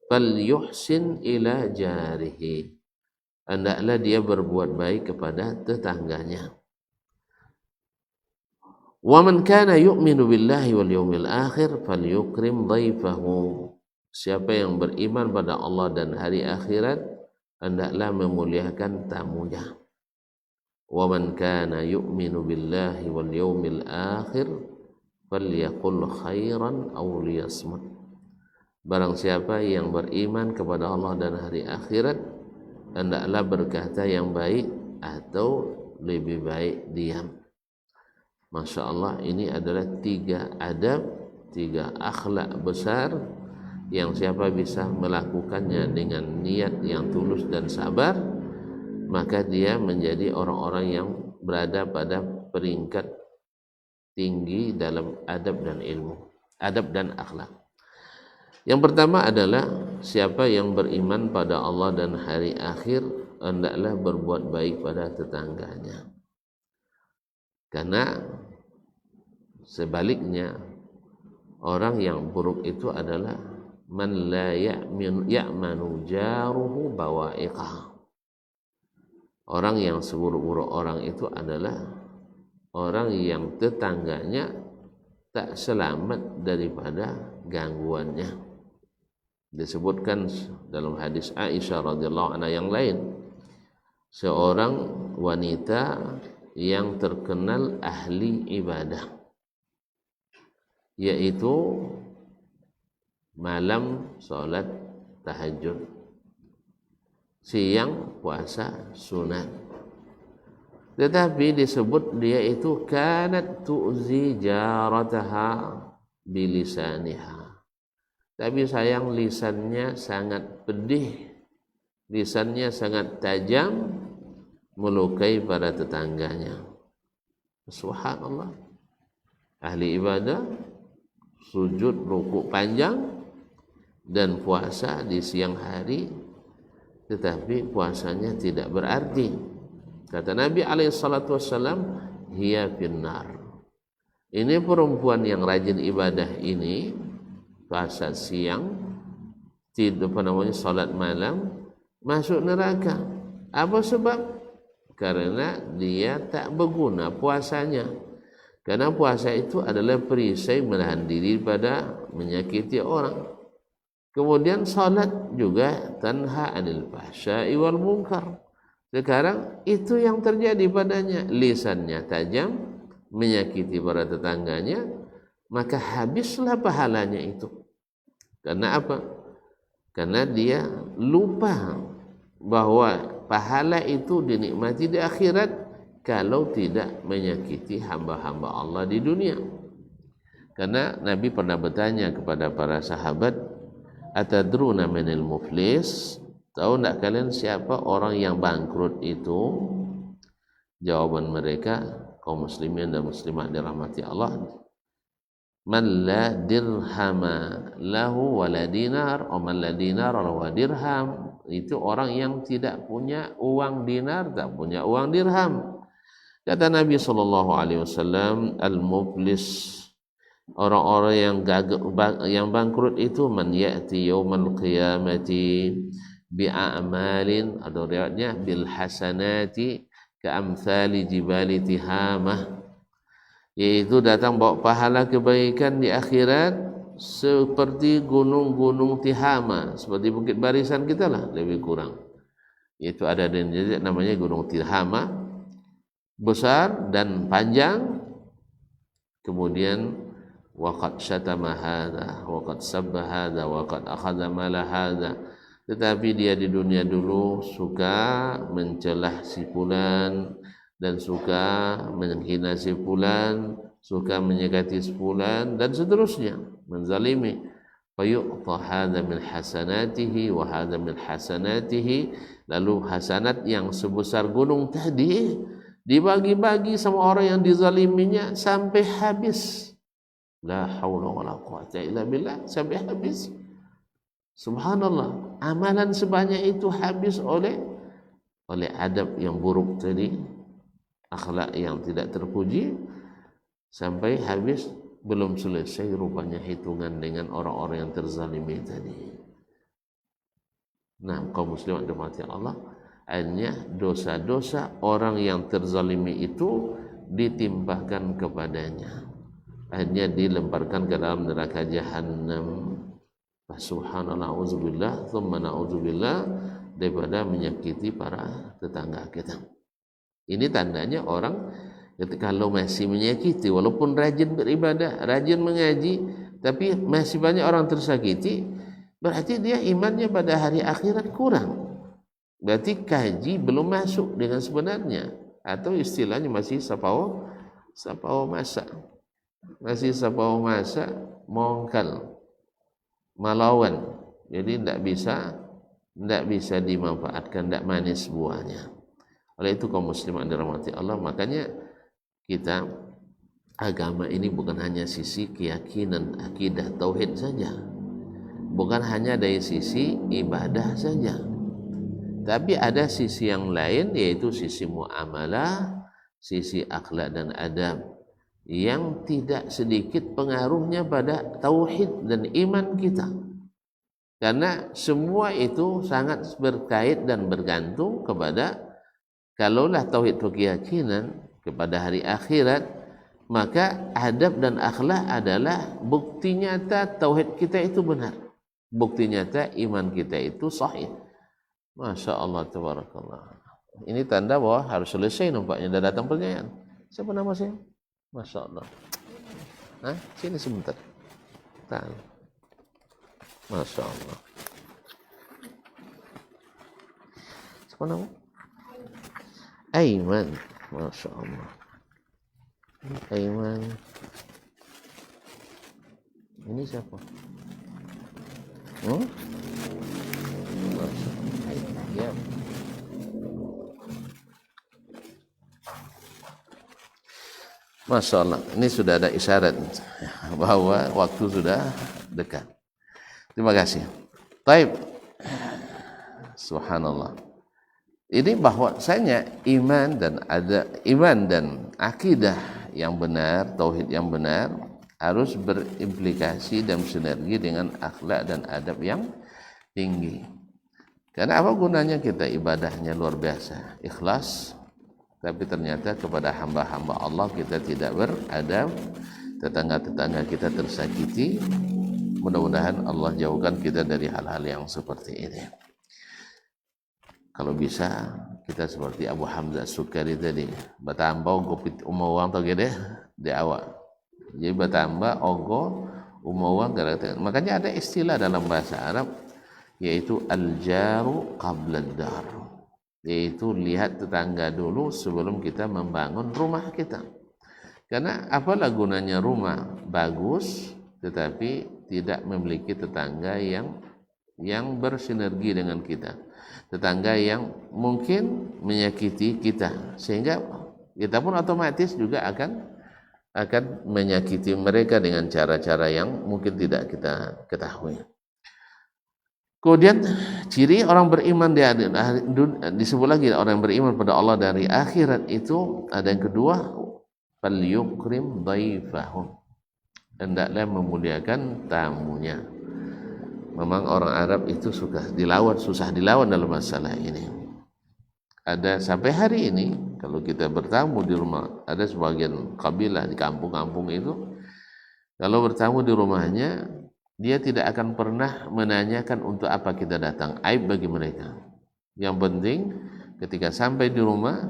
falyuhsin ila jarihi, hendaklah dia berbuat baik kepada tetangganya. Wa man kana yu'minu billahi wal yawmil akhir falyukrim dhaifahu, siapa yang beriman pada Allah dan hari akhirat, hendaklah memuliakan tamunya. Wa man kana yu'minu billahi wal yawmil akhir falyaqul khairan aw liyasmut, barang siapa yang beriman kepada Allah dan hari akhirat, hendaklah berkata yang baik atau lebih baik diam. Masya Allah, ini adalah 3 adab, 3 akhlak besar yang siapa bisa melakukannya dengan niat yang tulus dan sabar, maka dia menjadi orang-orang yang berada pada peringkat tinggi dalam adab dan ilmu, adab dan akhlak. Yang pertama adalah siapa yang beriman pada Allah dan hari akhir, hendaklah berbuat baik pada tetangganya. Karena sebaliknya, orang yang buruk itu adalah man la ya'manu jaruhu bawa'iqah. Orang yang seburuk-buruk orang itu adalah orang yang tetangganya tak selamat daripada gangguannya. Disebutkan dalam hadis Aisyah radhiyallahu anha yang lain, seorang wanita yang terkenal ahli ibadah, yaitu malam sholat tahajud, siang puasa sunat, tetapi disebut dia itu kanat tu'zi jarataha bilisaniha, tapi sayang lisannya sangat pedih, lisannya sangat tajam, melukai para tetangganya. Subhanallah, ahli ibadah, sujud rukuk panjang dan puasa di siang hari, tetapi puasanya tidak berarti. Kata Nabi alaihissalatu wassalam, hiya finnar, ini perempuan yang rajin ibadah ini, puasa siang, tidur salat malam, masuk neraka. Apa sebab? Karena dia tak berguna puasanya. Karena puasa itu adalah perisai menahan diri pada menyakiti orang. Kemudian salat juga tanha anil fahsya'i wal munkar. Sekarang itu yang terjadi padanya, lisannya tajam, menyakiti para tetangganya, maka habislah pahalanya itu. Karena apa? Karena dia lupa bahwa pahala itu dinikmati di akhirat kalau tidak menyakiti hamba-hamba Allah di dunia. Karena Nabi pernah bertanya kepada para sahabat, atadruna manil muflis, tahu tidak kalian siapa orang yang bangkrut itu? Jawaban mereka, kaum muslimin dan muslimat dirahmati Allah, man la dirhama lahu wa la dinar, man la dinar wa dirham, itu orang yang tidak punya uang dinar, tak punya uang dirham. Kata Nabi sallallahu alaihi wasallam, al-muflis, orang-orang yang bangkrut itu, man ya'ti yaumal qiyamati bi'amalin, atau riwayatnya bil hasanati ka'amthali jibali tihamah, yaitu datang bawa pahala kebaikan di akhirat seperti gunung-gunung Tihama, seperti bukit barisan kita lah, lebih kurang. Yaitu ada di Indonesia namanya gunung Tihama, besar dan panjang. Kemudian waqad syatama hadza waqad sabba hadza waqad akhadha mala hadza, tetapi dia di dunia dulu suka mencelah si fulan dan suka menghina si fulan, suka menyekati si fulan dan seterusnya, menzalimi. Fayu'ta hadza min hasanatihi wa hadza min hasanatihi, lalu hasanat yang sebesar gunung tadi dibagi-bagi sama orang yang dizaliminya sampai habis. La haula wala quwata illa billah, sampai habis. Subhanallah, amalan sebanyak itu habis oleh adab yang buruk tadi, akhlak yang tidak terpuji, sampai habis. Belum selesai rupanya hitungan dengan orang-orang yang terzalimi tadi. Nah, kaum muslimin dirahmati Allah, akhirnya dosa-dosa orang yang terzalimi itu ditimpakan kepadanya, akhirnya dilemparkan ke dalam neraka Jahannam. Subhanallah, auzubillah, thumma na'udzubillah, daripada menyakiti para tetangga kita. Ini tandanya orang kalau masih menyakiti, walaupun rajin beribadah, rajin mengaji, tapi masih banyak orang tersakiti, berarti dia imannya pada hari akhirat kurang. Berarti kaji belum masuk dengan sebenarnya, atau istilahnya masih sapau masa, masih sapau masa mongkal, melawan. Jadi tidak bisa dimanfaatkan, tidak manis buahnya. Oleh itu kaum muslimin dirahmati Allah, makanya kita, agama ini bukan hanya sisi keyakinan, akidah, tauhid saja, bukan hanya dari sisi ibadah saja, tapi ada sisi yang lain, yaitu sisi muamalah, sisi akhlak dan adab, yang tidak sedikit pengaruhnya pada tauhid dan iman kita. Karena semua itu sangat berkait dan bergantung kepada, kalaulah tauhid itu keyakinan kepada hari akhirat, maka adab dan akhlak adalah bukti nyata tauhid kita itu benar, bukti nyata iman kita itu sahih. Masya Allah, tabarakallah. Ini tanda bahwa harus selesai nampaknya. Dah datang pertanyaan. Siapa nama saya? Masya Allah. Sini sebentar. Tahu. Masya Allah. Siapa nama? Aiman. Masya Allah. Aiman. Ini siapa? Masya Allah. Ya. Masya Allah. Ini sudah ada isyarat bahwa waktu sudah dekat. Terima kasih. Taib. Subhanallah. Ini bahwasanya iman dan akidah yang benar, tauhid yang benar harus berimplikasi dan sinergi dengan akhlak dan adab yang tinggi. Karena apa gunanya kita ibadahnya luar biasa, ikhlas, tapi ternyata kepada hamba-hamba Allah kita tidak beradab, tetangga-tetangga kita tersakiti. Mudah-mudahan Allah jauhkan kita dari hal-hal yang seperti ini. Kalau bisa kita seperti Abu Hamzah Sukari tadi, batambau gopit umawang tau gede di awal. Jadi batamba ogo umawang gara-gara. Makanya ada istilah dalam bahasa Arab yaitu al-jaru qabla ad-dar. Yaitu lihat tetangga dulu sebelum kita membangun rumah kita. Karena apalah gunanya rumah bagus tetapi tidak memiliki tetangga yang bersinergi dengan kita. Tetangga yang mungkin menyakiti kita, sehingga kita pun otomatis juga akan akan menyakiti mereka dengan cara-cara yang mungkin tidak kita ketahui. Kemudian ciri orang beriman disebut lagi orang beriman pada Allah dari akhirat itu ada yang kedua, falyukrim dhaifahu, hendaklah memuliakan tamunya. Memang orang Arab itu susah dilawan dalam masalah ini. Ada sampai hari ini kalau kita bertamu di rumah, ada sebagian kabilah di kampung-kampung itu kalau bertamu di rumahnya, dia tidak akan pernah menanyakan untuk apa kita datang, aib bagi mereka. Yang penting ketika sampai di rumah,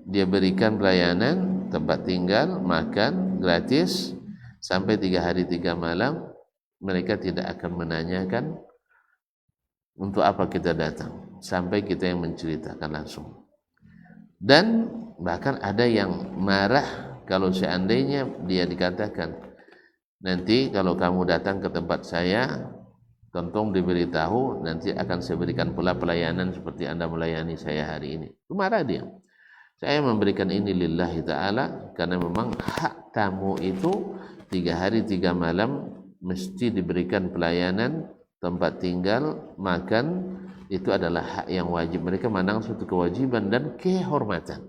dia berikan pelayanan, tempat tinggal, makan gratis sampai 3 hari 3 malam. Mereka tidak akan menanyakan untuk apa kita datang, sampai kita yang menceritakan langsung. Dan bahkan ada yang marah kalau seandainya dia dikatakan, nanti kalau kamu datang ke tempat saya, tolong diberitahu, nanti akan saya berikan pula pelayanan seperti Anda melayani saya hari ini. Itu marah dia. Saya memberikan ini lillahi ta'ala, karena memang hak tamu itu 3 hari 3 malam mesti diberikan pelayanan, tempat tinggal, makan, itu adalah hak yang wajib. Mereka memandang suatu kewajiban dan kehormatan.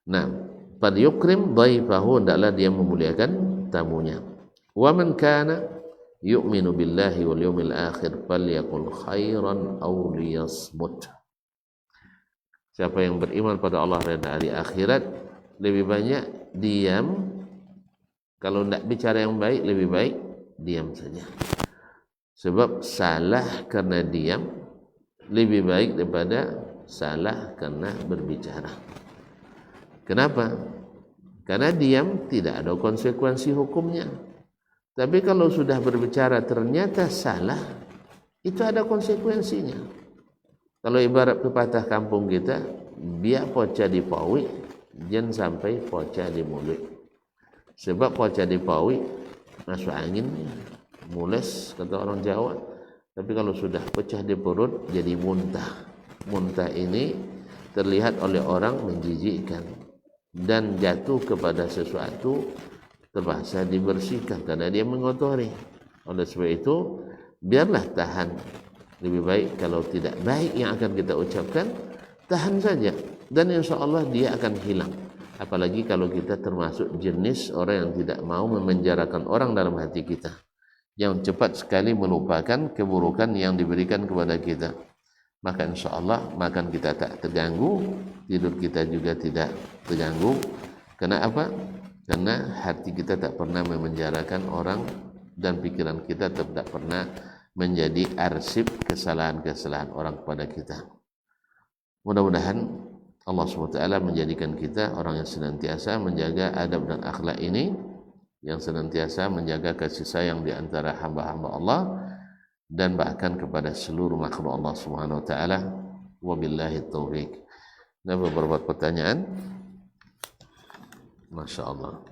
Nah, pada yukrim dhaifahu, hendaklah dia memuliakan tamunya. Wa man kana yu'minu billahi wal yawmil akhir falyaqul khairan aw liyasmut. Siapa yang beriman pada Allah dan hari akhirat, lebih banyak diam. Kalau tidak bicara yang baik, lebih baik diam saja. Sebab salah karena diam lebih baik daripada salah karena berbicara. Kenapa? Karena diam tidak ada konsekuensi hukumnya. Tapi kalau sudah berbicara ternyata salah, itu ada konsekuensinya. Kalau ibarat pepatah kampung kita, biak poca di pawi, jangan sampai poca di mulut. Sebab poca di pawi masuk angin, mules kata orang Jawa. Tapi kalau sudah pecah di perut jadi muntah. Muntah ini terlihat oleh orang menjijikkan dan jatuh kepada sesuatu terpaksa dibersihkan karena dia mengotori. Oleh sebab itu biarlah tahan. Lebih baik kalau tidak baik yang akan kita ucapkan, tahan saja dan insya Allah dia akan hilang. Apalagi kalau kita termasuk jenis orang yang tidak mau memenjarakan orang dalam hati kita, yang cepat sekali melupakan keburukan yang diberikan kepada kita. Maka insya Allah makan kita tak terganggu, tidur kita juga tidak terganggu. Karena apa? Karena hati kita tak pernah memenjarakan orang dan pikiran kita tidak pernah menjadi arsip kesalahan-kesalahan orang kepada kita. Mudah-mudahan Allah SWT menjadikan kita orang yang senantiasa menjaga adab dan akhlak ini, yang senantiasa menjaga kasih sayang di antara hamba-hamba Allah dan bahkan kepada seluruh makhluk Allah Subhanahu wa taala. Wabillahi taufiq. Ada beberapa pertanyaan. Masya Allah.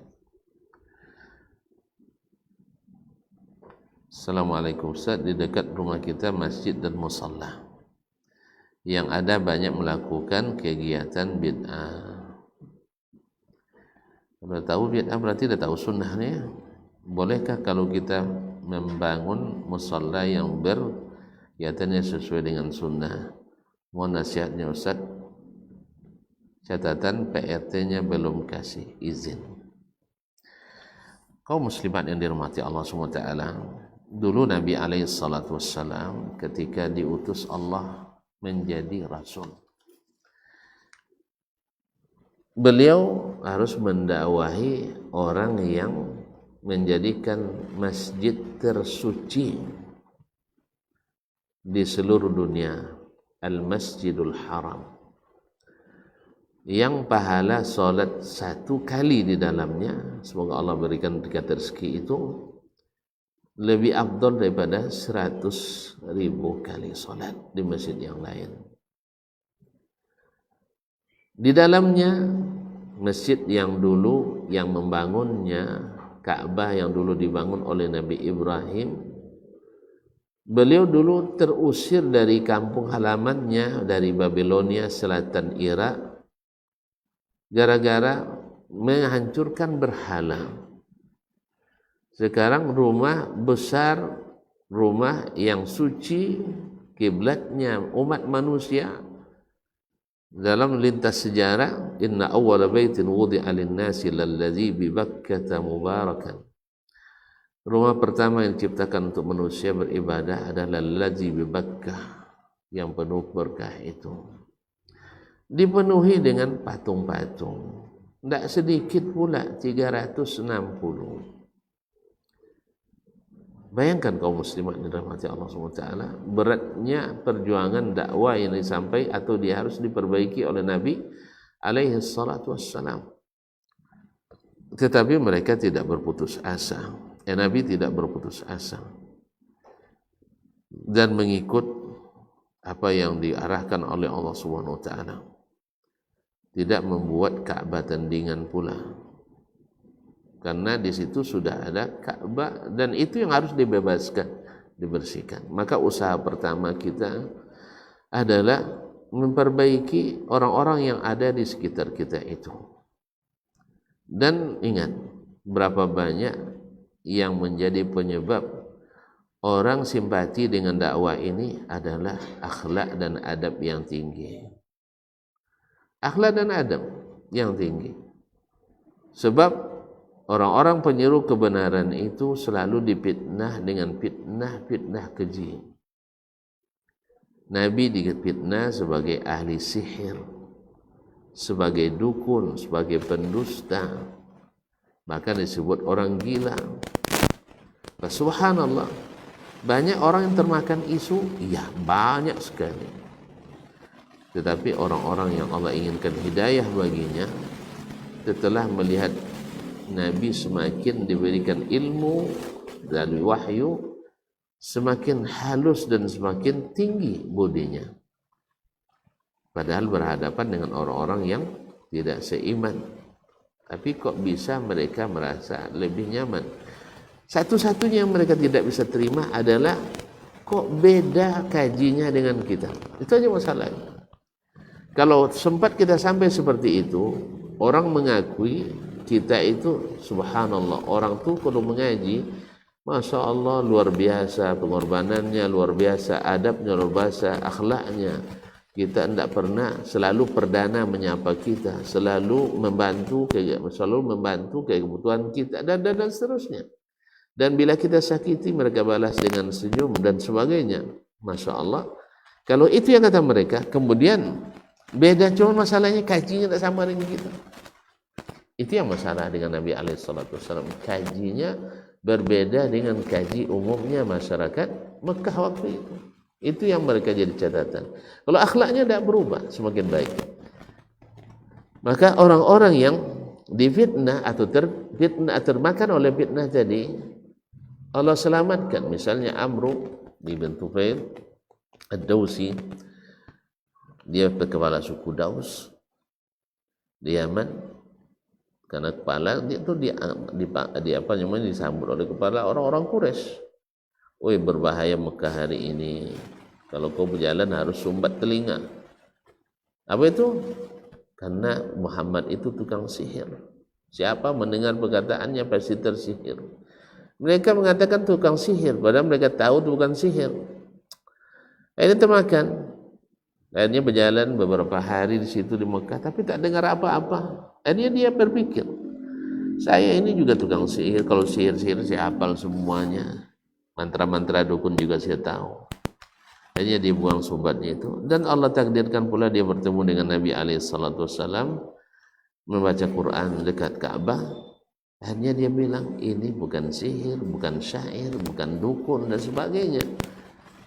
Assalamualaikum Ustaz, di dekat rumah kita masjid dan musalla yang ada banyak melakukan kegiatan bid'ah. Sudah tahu bid'ah berarti sudah tahu sunnahnya. Bolehkah kalau kita membangun musalla yang berkaitannya sesuai dengan sunnah? Mohon nasihatnya Ustaz. Catatan PRT-nya belum kasih izin. Kaum muslimat yang dirahmati Allah SWT, dulu Nabi SAW ketika diutus Allah menjadi rasul, beliau harus mendakwahi orang yang menjadikan masjid tersuci di seluruh dunia, Al-Masjidul Haram, yang pahala solat 1 kali di dalamnya, semoga Allah berikan berkat rezeki itu, lebih afdal daripada 100.000 kali solat di masjid yang lain. Di dalamnya masjid yang dulu yang membangunnya, Ka'bah yang dulu dibangun oleh Nabi Ibrahim, beliau dulu terusir dari kampung halamannya, dari Babilonia selatan Irak, gara-gara menghancurkan berhala. Sekarang rumah besar, rumah yang suci, kiblatnya umat manusia. Dalam lintas sejarah, inna awwala baitin wudi'a lin-nasi lalladzi bi Bakkah mubarakan. Rumah pertama yang diciptakan untuk manusia beribadah adalah lalladzi bi Bakkah, yang penuh berkah itu. Dipenuhi dengan patung-patung. Tidak sedikit pula, 360. Bayangkan kaum muslimat yang dirahmati Allah SWT, beratnya perjuangan dakwah yang disampaikan atau dia harus diperbaiki oleh Nabi alaihi salatu wassalam. Tetapi mereka tidak berputus asa. Nabi tidak berputus asa dan mengikut apa yang diarahkan oleh Allah SWT. Tidak membuat Ka'bah tandingan pula, karena di situ sudah ada Ka'bah dan itu yang harus dibebaskan, dibersihkan. Maka usaha pertama kita adalah memperbaiki orang-orang yang ada di sekitar kita itu. Dan ingat, berapa banyak yang menjadi penyebab orang simpati dengan dakwah ini adalah akhlak dan adab yang tinggi. Akhlak dan adab yang tinggi. Sebab orang-orang penyeru kebenaran itu selalu difitnah dengan fitnah keji. Nabi difitnah sebagai ahli sihir, sebagai dukun, sebagai pendusta, bahkan disebut orang gila. Subhanallah, banyak orang yang termakan isu, iya banyak sekali. Tetapi orang-orang yang Allah inginkan hidayah baginya, setelah melihat Nabi semakin diberikan ilmu dari wahyu, semakin halus dan semakin tinggi budinya. Padahal berhadapan dengan orang-orang yang tidak seiman. Tapi kok bisa mereka merasa lebih nyaman? Satu-satunya yang mereka tidak bisa terima adalah kok beda kajinya dengan kita. Itu aja masalahnya. Kalau sempat kita sampai seperti itu, orang mengakui kita itu subhanallah, orang tuh kalau mengaji, masya Allah luar biasa pengorbanannya, luar biasa adabnya, luar biasa akhlaknya. Kita tidak pernah, selalu perdana menyapa kita, selalu membantu kebutuhan kita dan seterusnya. Dan bila kita sakiti, mereka balas dengan senyum dan sebagainya. Masya Allah. Kalau itu yang kata mereka, kemudian beda, cuma masalahnya kajinya tak sama dengan kita. Itu yang masalah dengan Nabi SAW. Kajinya berbeda dengan kaji umumnya masyarakat Mekah waktu itu. Itu yang mereka jadi catatan. Kalau akhlaknya tidak berubah, semakin baik. Maka orang-orang yang difitnah atau termakan oleh fitnah tadi, Allah selamatkan. Misalnya Amru bin Tufail Ad-Dawsi, dia kepala suku Daus di Yaman. Karena kepala dia itu disambut oleh kepala orang-orang Quraisy. Woi, berbahaya Mekah hari ini. Kalau kau berjalan harus sumbat telinga. Apa itu? Karena Muhammad itu tukang sihir. Siapa mendengar perkataannya pasti tersihir. Mereka mengatakan tukang sihir, padahal mereka tahu itu bukan sihir. Akhirnya termakan. Akhirnya berjalan beberapa hari di situ di Mekah, tapi tak dengar apa-apa. Akhirnya dia berpikir, saya ini juga tukang sihir. Kalau sihir-sihir saya hafal semuanya. Mantra-mantra dukun juga saya tahu. Akhirnya dia buang sumbatnya itu. Dan Allah takdirkan pula dia bertemu dengan Nabi SAW, membaca Quran dekat Ka'bah. Akhirnya dia bilang, ini bukan sihir, bukan syair, bukan dukun dan sebagainya.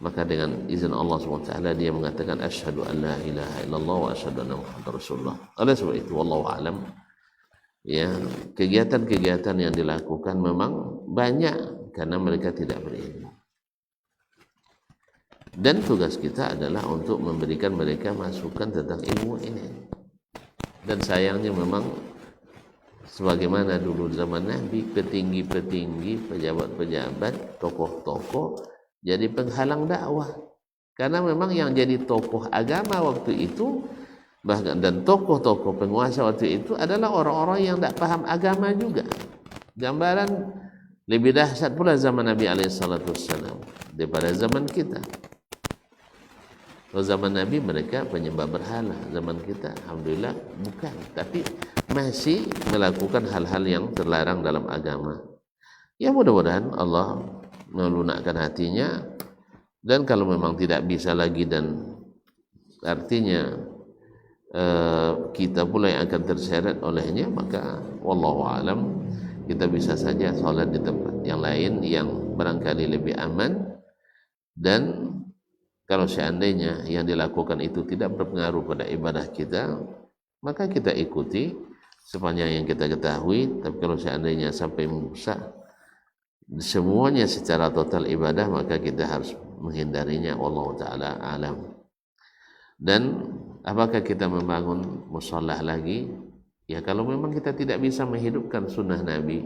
Maka dengan izin Allah SWT dia mengatakan asyhadu an la ilaha illallah wa asyhadu anna muhammadar rasulullah. Oleh sebab itu wallahu alam, ya, kegiatan-kegiatan yang dilakukan memang banyak karena mereka tidak berilmu. Dan tugas kita adalah untuk memberikan mereka masukan tentang ilmu ini. Dan sayangnya memang sebagaimana dulu zaman Nabi, petinggi-petinggi, pejabat-pejabat, tokoh-tokoh jadi penghalang dakwah. Karena memang yang jadi tokoh agama waktu itu bahkan dan tokoh-tokoh penguasa waktu itu adalah orang-orang yang tidak paham agama juga. Gambaran lebih dahsyat pula zaman Nabi SAW daripada zaman kita. Kalau zaman Nabi mereka penyembah berhala, zaman kita alhamdulillah bukan, tapi masih melakukan hal-hal yang terlarang dalam agama. Ya mudah-mudahan Allah melunakkan hatinya, dan kalau memang tidak bisa lagi dan artinya kita pula yang akan terseret olehnya, maka wallahu alam kita bisa saja sholat di tempat yang lain yang barangkali lebih aman. Dan kalau seandainya yang dilakukan itu tidak berpengaruh pada ibadah kita, maka kita ikuti sepanjang yang kita ketahui. Tapi kalau seandainya sampai merusak semuanya secara total ibadah, maka kita harus menghindarinya. Wallahu ta'ala alam. Dan apakah kita membangun musholah lagi? Ya kalau memang kita tidak bisa menghidupkan sunnah Nabi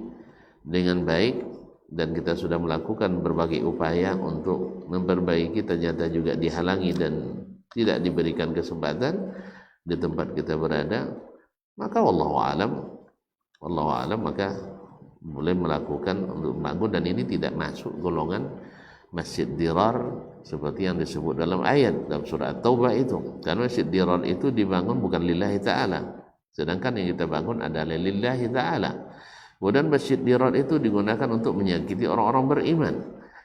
dengan baik, dan kita sudah melakukan berbagai upaya untuk memperbaiki, ternyata juga dihalangi dan tidak diberikan kesempatan di tempat kita berada, maka wallahu alam maka boleh melakukan untuk membangun. Dan ini tidak masuk golongan masjid dirar seperti yang disebut dalam ayat dalam surah At-Taubah itu, karena masjid dirar itu dibangun bukan lillahi ta'ala, sedangkan yang kita bangun adalah lillahi ta'ala. Kemudian masjid dirar itu digunakan untuk menyakiti orang-orang beriman,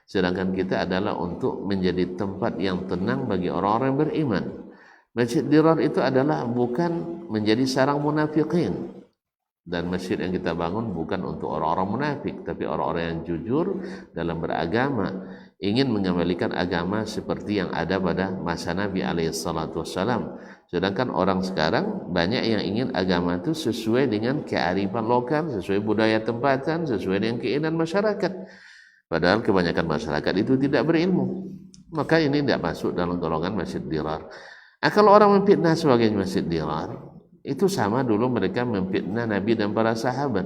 sedangkan kita adalah untuk menjadi tempat yang tenang bagi orang-orang beriman. Masjid dirar itu adalah bukan menjadi sarang munafikin, dan masjid yang kita bangun bukan untuk orang-orang munafik, tapi orang-orang yang jujur dalam beragama, ingin mengembalikan agama seperti yang ada pada masa Nabi SAW. Sedangkan orang sekarang banyak yang ingin agama itu sesuai dengan kearifan lokal, sesuai budaya tempatan, sesuai dengan keinginan masyarakat. Padahal kebanyakan masyarakat itu tidak berilmu. Maka ini tidak masuk dalam golongan masjid dirar. Kalau orang memfitnah sebagai masjid dirar, itu sama dulu mereka memfitnah Nabi dan para sahabat,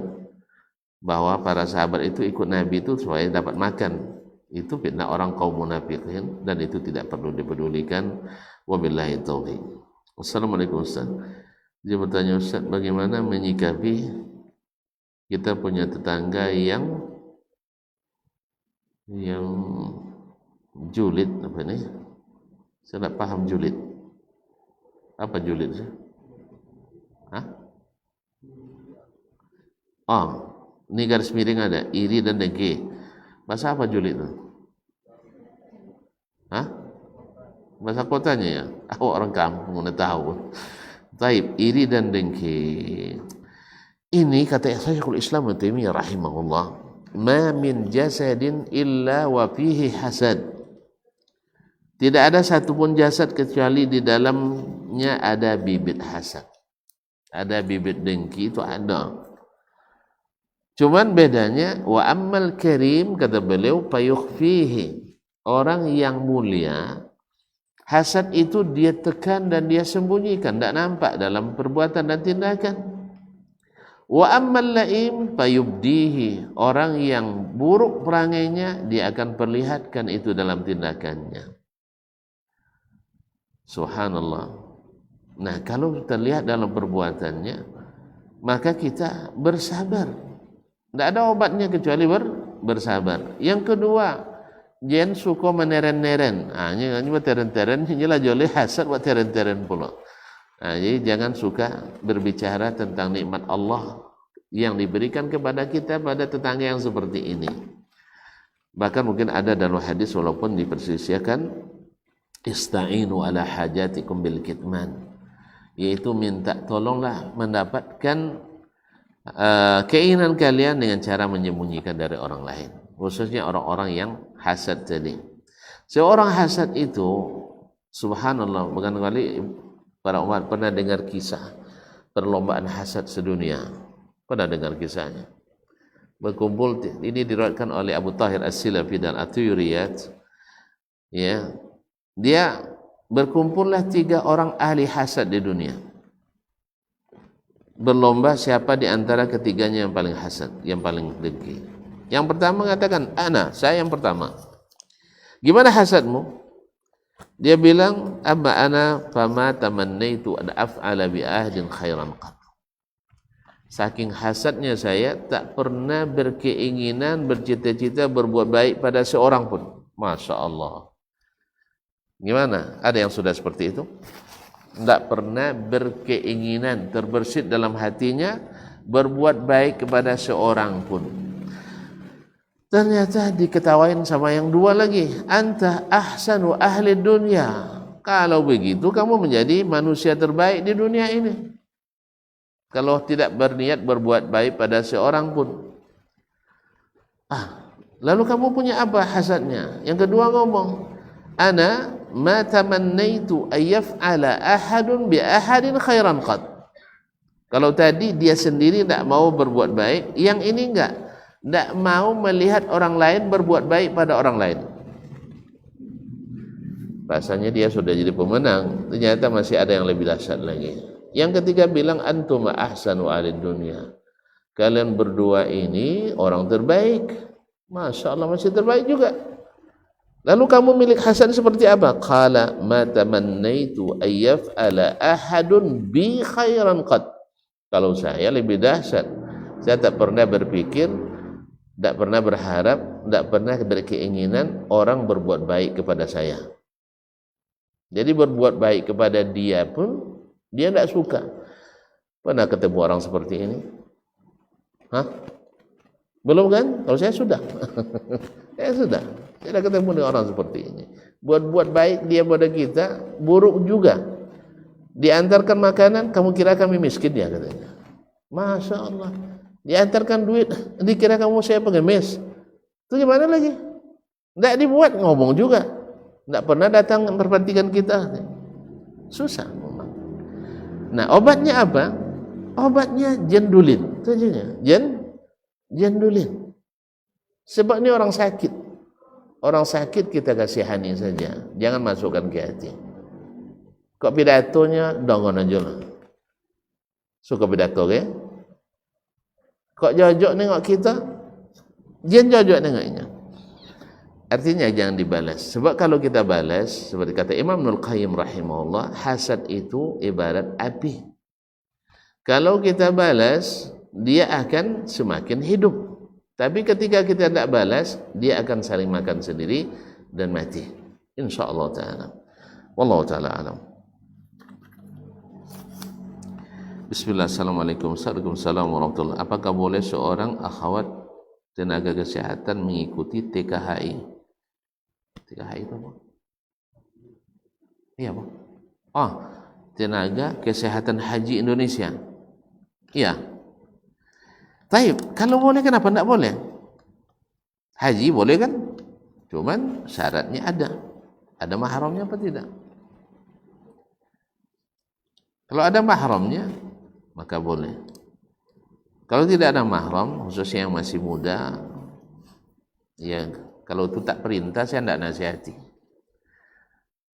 bahwa para sahabat itu ikut Nabi itu supaya dapat makan. Itu fitnah orang kaum munafikin, dan itu tidak perlu dipedulikan. Wabillahi taufiq. Assalamualaikum Ustaz. Dia bertanya, Ustaz, bagaimana menyikapi kita punya tetangga yang julid, apa ini? Saya tidak paham julid. Apa julid sih? Hah? Oh, ini garis miring ada, iri dan dengki. Bahasa apa julid itu? Hah? Bahasa kotanya ya? Aku orang kampung, udah tahu. Taib, iri dan dengki. Ini kata Syekhul Islam Ibnu Taimiyah rahimahullah, ma min jasadin illa wa fihi hasad. Tidak ada satupun jasad kecuali di dalamnya ada bibit hasad. Ada bibit dengki, itu ada. Cuman bedanya, wa ammal karim, kata beliau, payukhfihi. Orang yang mulia, hasad itu dia tekan dan dia sembunyikan, tidak nampak dalam perbuatan dan tindakan. Wa ammal laim payubdihi. Orang yang buruk perangainya, dia akan perlihatkan itu dalam tindakannya. Subhanallah. Nah, kalau terlihat dalam perbuatannya, maka kita bersabar. Tidak ada obatnya kecuali bersabar. Yang kedua, jangan suka meneren-neren. Ini buat teren-teren, inilah jolih hasad buat teren-teren pula. Jadi jangan suka berbicara tentang nikmat Allah yang diberikan kepada kita pada tetangga yang seperti ini. Bahkan mungkin ada dalam hadis, walaupun dipersisiakan, ista'inu ala hajatikum bil kitman, yaitu minta tolonglah mendapatkan keinginan kalian dengan cara menyembunyikan dari orang lain, khususnya orang-orang yang hasad tadi. Seorang hasad itu, subhanallah, bukan kali para umat pernah dengar kisah perlombaan hasad sedunia. Pernah dengar kisahnya? Berkumpul, ini diriwayatkan oleh Abu Tahir As-Silafi dan At-Tuyuriyat. Ya, dia berkumpullah 3 orang ahli hasad di dunia. Berlomba siapa di antara ketiganya yang paling hasad, yang paling dengki. Yang pertama mengatakan, saya yang pertama. Gimana hasadmu? Dia bilang, amma ana fama tamannaitu an af'ala bi ahdin khairan qat. Saking hasadnya saya tak pernah berkeinginan, bercita-cita berbuat baik pada seorang pun. Masya Allah. Gimana? Ada yang sudah seperti itu? Tidak pernah berkeinginan, terbersit dalam hatinya berbuat baik kepada seorang pun. Ternyata diketawain sama yang dua lagi. Anta ahsanu ahli dunia. Kalau begitu kamu menjadi manusia terbaik di dunia ini. Kalau tidak berniat berbuat baik pada seorang pun. Lalu kamu punya apa hasadnya? Yang kedua ngomong, ana ma tamannaitu ayyaf'ala ahadun bi ahadin khairan qad. Kalau tadi dia sendiri tidak mau berbuat baik, yang ini enggak mau melihat orang lain berbuat baik pada orang lain. Rasanya dia sudah jadi pemenang, ternyata masih ada yang lebih dahsyat lagi. Yang ketiga bilang, antum ahsanu ahli dunia. Kalian berdua ini orang terbaik. Masya Allah, masih terbaik juga. Lalu kamu milik hasad seperti apa? Qala ma tamannaitu ayyaf'ala ahadun bi khairan qad. Kalau saya lebih dahsyat. Saya tak pernah berpikir, tak pernah berharap, tak pernah berkeinginan orang berbuat baik kepada saya. Jadi berbuat baik kepada dia pun dia tidak suka. Pernah ketemu orang seperti ini? Belum kan? Kalau saya sudah. Saya sudah ketemu dengan orang seperti ini. Buat baik dia pada kita, buruk juga. Diantarkan makanan, kamu kira kami miskin ya katanya. Masya Allah. Diantarkan duit, dikira kamu saya pengemis. Itu gimana lagi? Tidak dibuat, ngomong juga. Tidak pernah datang memperhatikan kita. Susah. Nah, obatnya apa? Obatnya jendulin. Saja jendulin. Sebab ini orang sakit. Orang sakit kita kasihani saja. Jangan masukkan ke hati. Kok pidatonya dongon aja lah. Suka pidato ke? Kok jojok nengok kita? Jangan jojok nengoknya. Artinya jangan dibalas. Sebab kalau kita balas, seperti kata Imam Ibnul Qayyim rahimahullah, hasad itu ibarat api. Kalau kita balas, dia akan semakin hidup. Tapi ketika kita tidak balas, dia akan saling makan sendiri dan mati. InsyaAllah ta'ala. Wallahu ta'ala alam. Bismillah, assalamualaikum warahmatullahi. Apakah boleh seorang akhwat tenaga kesehatan mengikuti TKHI? TKHI itu apa? Iya apa? Tenaga Kesehatan Haji Indonesia. Iya. Taib, kalau boleh kenapa tidak boleh? Haji boleh kan? Cuman syaratnya ada. Ada mahramnya apa tidak? Kalau ada mahramnya, maka boleh. Kalau tidak ada mahram, khususnya yang masih muda, ya kalau itu tak perintah, saya tidak nasihati.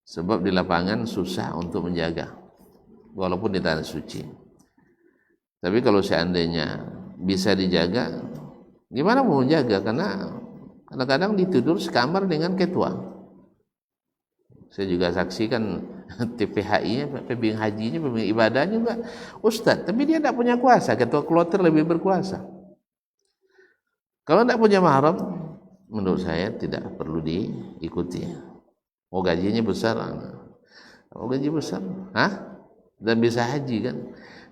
Sebab di lapangan susah untuk menjaga, walaupun di tanah suci. Tapi kalau seandainya bisa dijaga, gimana mau menjaga? Karena kadang-kadang ditidur sekamar dengan ketua. Saya juga saksikan TPHI-nya, pembimbing hajinya, pembimbing ibadahnya juga ustadz, tapi dia tidak punya kuasa. Ketua kloter lebih berkuasa. Kalau tidak punya mahram, menurut saya tidak perlu diikuti. Oh gajinya besar, gaji besar, dan bisa haji kan?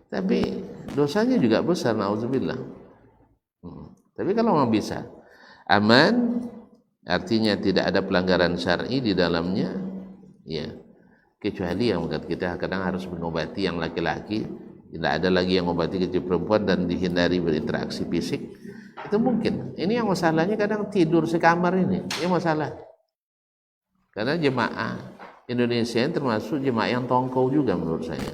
Tapi dosanya juga besar, na'udzubillah. Tapi kalau mau bisa aman, artinya tidak ada pelanggaran syar'i di dalamnya, ya. Kecuali yang kita kadang harus mengobati yang laki-laki, tidak ada lagi yang mengobati kecuali perempuan dan dihindari berinteraksi fisik. Itu mungkin. Ini yang masalahnya kadang tidur sekamar ini masalah. Karena jemaah Indonesia ini termasuk jemaah yang tongkol juga menurut saya.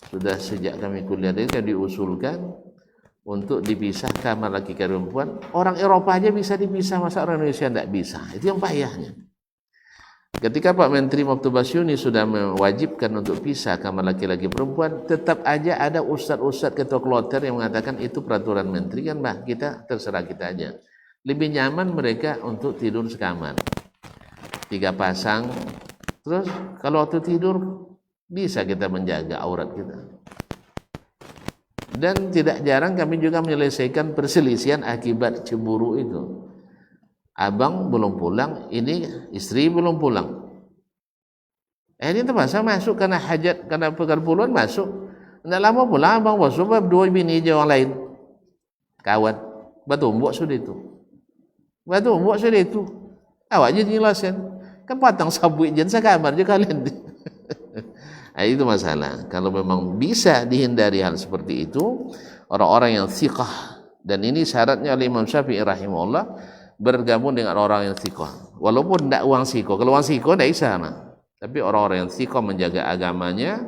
Sudah sejak kami kuliah ini kan diusulkan untuk dipisah kamar laki perempuan. Orang Eropa aja bisa dipisah, masa orang Indonesia tidak bisa? Itu yang payahnya. Ketika Pak Menteri Mufti Basyuni sudah mewajibkan untuk pisah kamar laki-laki perempuan, tetap aja ada ustadz-ustadz ketua kloter yang mengatakan itu peraturan menteri kan, bah kita terserah kita aja. Lebih nyaman mereka untuk tidur sekamar. 3 pasang Terus kalau waktu tidur bisa kita menjaga aurat kita. Dan tidak jarang kami juga menyelesaikan perselisihan akibat cemburu itu. Abang belum pulang, ini istri belum pulang. Ini terpaksa masuk karena hajat, karena perpuluhan masuk. Tidak lama pulang abang bos, sebab dua bini je orang lain. Kawan, batu umbuk sudah itu. Batu umbuk sudah itu. Awak je jelasin. Kan patang sabuk jen sekamar je kalian. Nah, itu masalah. Kalau memang bisa dihindari hal seperti itu, orang-orang yang thiqah, dan ini syaratnya oleh Imam Syafi'i rahimahullah, bergabung dengan orang yang thiqah. Walaupun tidak uang siko, kalau uang siko tidak bisa. Tapi orang-orang yang thiqah menjaga agamanya,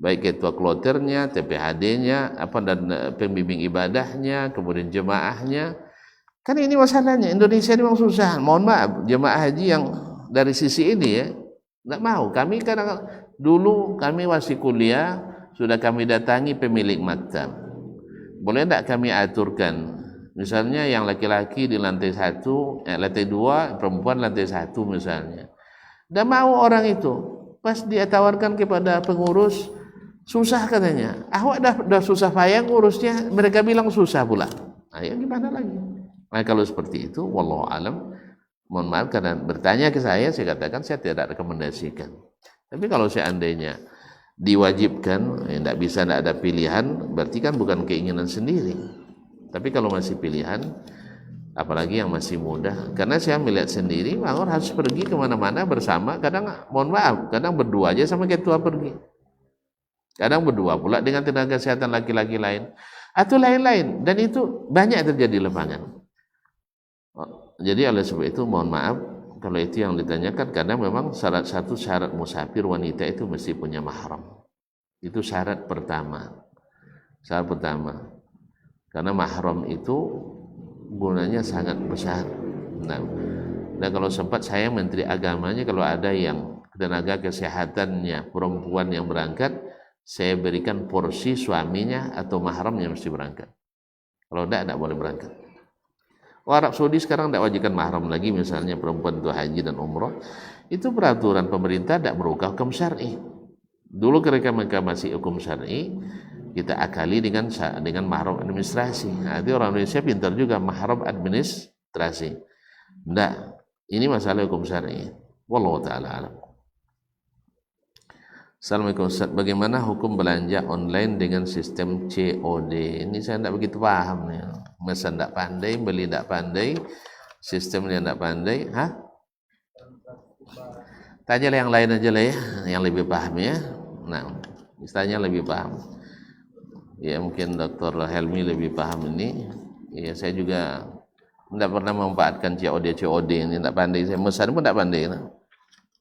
baik ketua kloternya, TPHD-nya, dan pembimbing ibadahnya, kemudian jemaahnya. Kan ini masalahnya, Indonesia ini memang susah. Mohon maaf, jemaah haji yang dari sisi ini ya, tidak mau. Kami kadang dulu kami masih kuliah, sudah kami datangi pemilik maktab. Boleh tidak kami aturkan? Misalnya yang laki-laki di lantai 1, lantai 2, perempuan lantai 1 misalnya. Dan mau orang itu, pas dia tawarkan kepada pengurus, susah katanya. Awak dah susah payah ngurusnya, mereka bilang susah pula. Nah, ya gimana lagi? Nah, kalau seperti itu, wallahu alam, mohon maaf karena bertanya ke saya katakan saya tidak rekomendasikan. Tapi kalau seandainya diwajibkan, tidak bisa, tidak ada pilihan, berarti kan bukan keinginan sendiri. Tapi kalau masih pilihan, apalagi yang masih muda, karena saya melihat sendiri, orang harus pergi kemana-mana bersama, kadang, mohon maaf, kadang berdua aja sama ketua pergi. Kadang berdua pula dengan tenaga kesehatan laki-laki lain, atau lain-lain, dan itu banyak terjadi lapangan. Jadi oleh sebab itu, mohon maaf, kalau itu yang ditanyakan, karena memang satu syarat musafir wanita itu mesti punya mahram. Itu syarat pertama. Syarat pertama. Karena mahram itu gunanya sangat besar. Nah, dan kalau sempat saya menteri agamanya, kalau ada yang tenaga kesehatannya perempuan yang berangkat, saya berikan porsi suaminya atau mahramnya mesti berangkat. Kalau tidak boleh berangkat. Arab Saudi sekarang tidak wajibkan mahram lagi, misalnya perempuan itu haji dan umrah. Itu peraturan pemerintah, tidak berubah hukum syar'i. Dulu ketika mereka masih hukum syar'i, kita akali dengan mahram administrasi. Nah, itu orang Indonesia pintar juga, mahram administrasi. Tidak, ini masalah hukum syar'i. Wallahu ta'ala alam. Assalamualaikum Ustaz, bagaimana hukum belanja online dengan sistem COD? Ini saya tidak begitu paham nih. Mesan tidak pandai, beli tidak pandai, sistemnya tidak pandai. Tanyalah yang lain aja lah ya, yang lebih paham ya. Nah, istilahnya lebih paham. Ya mungkin Dr. Helmi lebih paham ini. Ya saya juga tidak pernah memanfaatkan COD ini, tidak pandai. Saya mesan pun tidak pandai.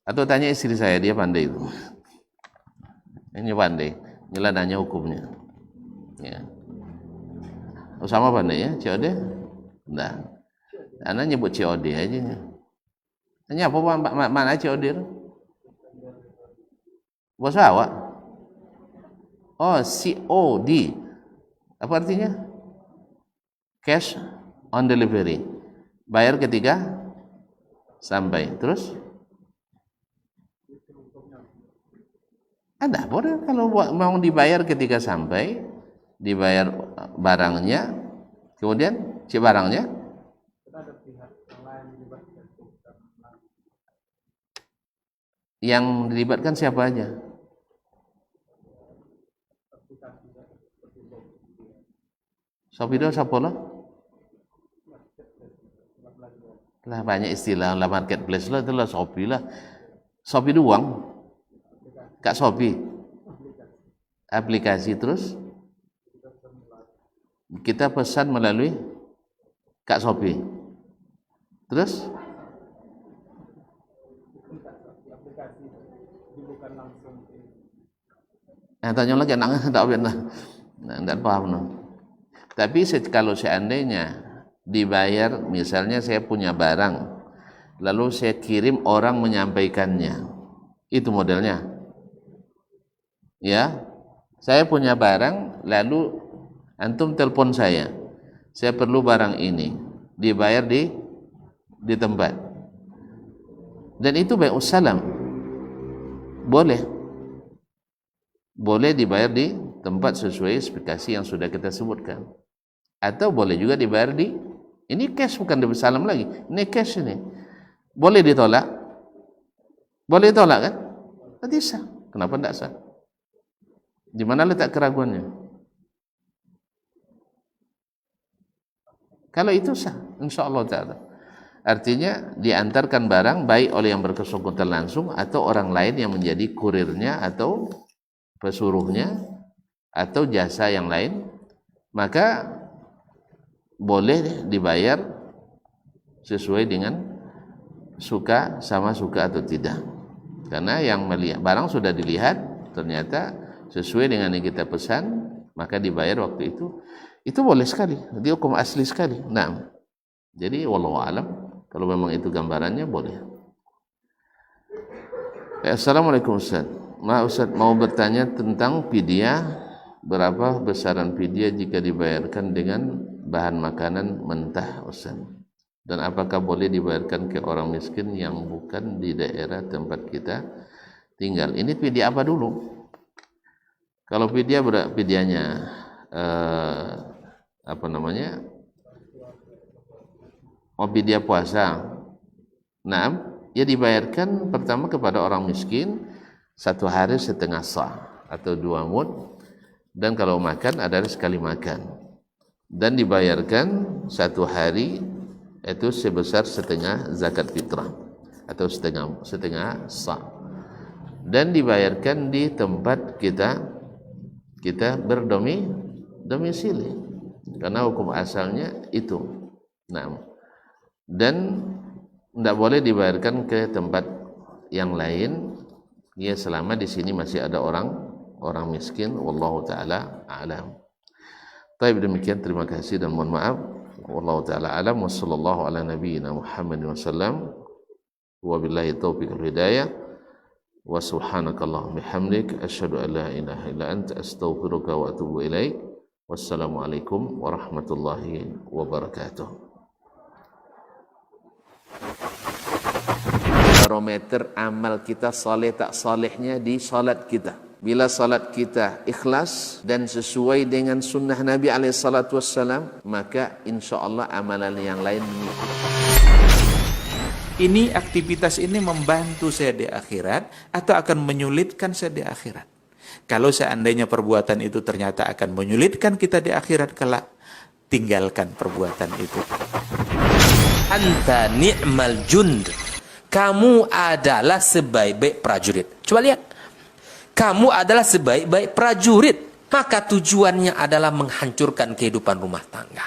Atau tanya istri saya, dia pandai itu. Ini pandai, nyeladanya hukumnya. Ya. Sama pandai ya, COD? Enggak. Anda nyebut COD aja. Ini apa mana COD? Bos awak? Oh, COD. Apa artinya? Cash on delivery. Bayar ketika sampai. Terus? Ada boleh kalau mau dibayar ketika sampai, dibayar barangnya, kemudian si barangnya yang dilibatkan siapa aja? Sopido siapa lah banyak istilah lah, marketplace lah, itulah Shopee lah. Shopee doang. Kak Shopee aplikasi, terus kita pesan melalui Kak Shopee, terus tanya lagi anak tak benar, tidak paham no. Tapi kalau seandainya dibayar, misalnya saya punya barang lalu saya kirim orang menyampaikannya, itu modelnya. Ya, saya punya barang, lalu antum telepon saya perlu barang ini, dibayar di tempat, dan itu bai'us salam. boleh. Boleh dibayar di tempat sesuai spesifikasi yang sudah kita sebutkan. Atau boleh juga dibayar di, ini cash bukan di salam lagi, ini cash ini. Boleh ditolak? Boleh ditolak kan? Tidak sah. Kenapa tidak sah? Di mana letak keraguannya? Kalau itu sah, insya Allah ta'ala. Artinya diantarkan barang baik oleh yang bersangkutan langsung atau orang lain yang menjadi kurirnya atau pesuruhnya atau jasa yang lain, maka boleh dibayar sesuai dengan suka sama suka atau tidak. Karena yang melihat barang sudah dilihat ternyata sesuai dengan yang kita pesan, maka dibayar waktu itu. Itu boleh sekali, itu hukum asli sekali. Nah, jadi wallahu alam, kalau memang itu gambarannya boleh. Assalamualaikum Ustaz. Ustaz mau bertanya tentang fidyah, berapa besaran fidyah jika dibayarkan dengan bahan makanan mentah Ustaz? Dan apakah boleh dibayarkan ke orang miskin yang bukan di daerah tempat kita tinggal? Ini fidyah apa dulu? Kalau fidyah fidyahnya apa namanya? Fidyah puasa. Nah, ya dibayarkan pertama kepada orang miskin 1 hari setengah sa' atau 2 mud, dan kalau makan adalah sekali makan, dan dibayarkan 1 hari itu sebesar setengah zakat fitrah atau setengah sa', dan dibayarkan di tempat kita berdomisili karena hukum asalnya itu. Nah, dan tidak boleh dibayarkan ke tempat yang lain ya selama di sini masih ada orang miskin. Wallahu taala a'lam. Baik, demikian, terima kasih dan mohon maaf. Wallahu taala a'lam. Wassallallahu ala nabiyyina Muhammad wasallam. Wabillahi taufiq wal hidayah. Wa subhanakallahumma bihamdik asyhadu an la ilaha illa anta astaghfiruka wa atubu ilaik. Wassalamualaikum warahmatullahi wabarakatuh. Barometer amal kita saleh tak salehnya di salat kita. Bila salat kita ikhlas dan sesuai dengan sunnah Nabi SAW, maka insya Allah amalan yang lain mengikut. Ini aktivitas ini membantu saya di akhirat atau akan menyulitkan saya di akhirat? Kalau seandainya perbuatan itu ternyata akan menyulitkan kita di akhirat kelak, tinggalkan perbuatan itu. Anta ni'mal jund. Kamu adalah sebaik-baik prajurit. Coba lihat. Kamu adalah sebaik-baik prajurit. Maka tujuannya adalah menghancurkan kehidupan rumah tangga.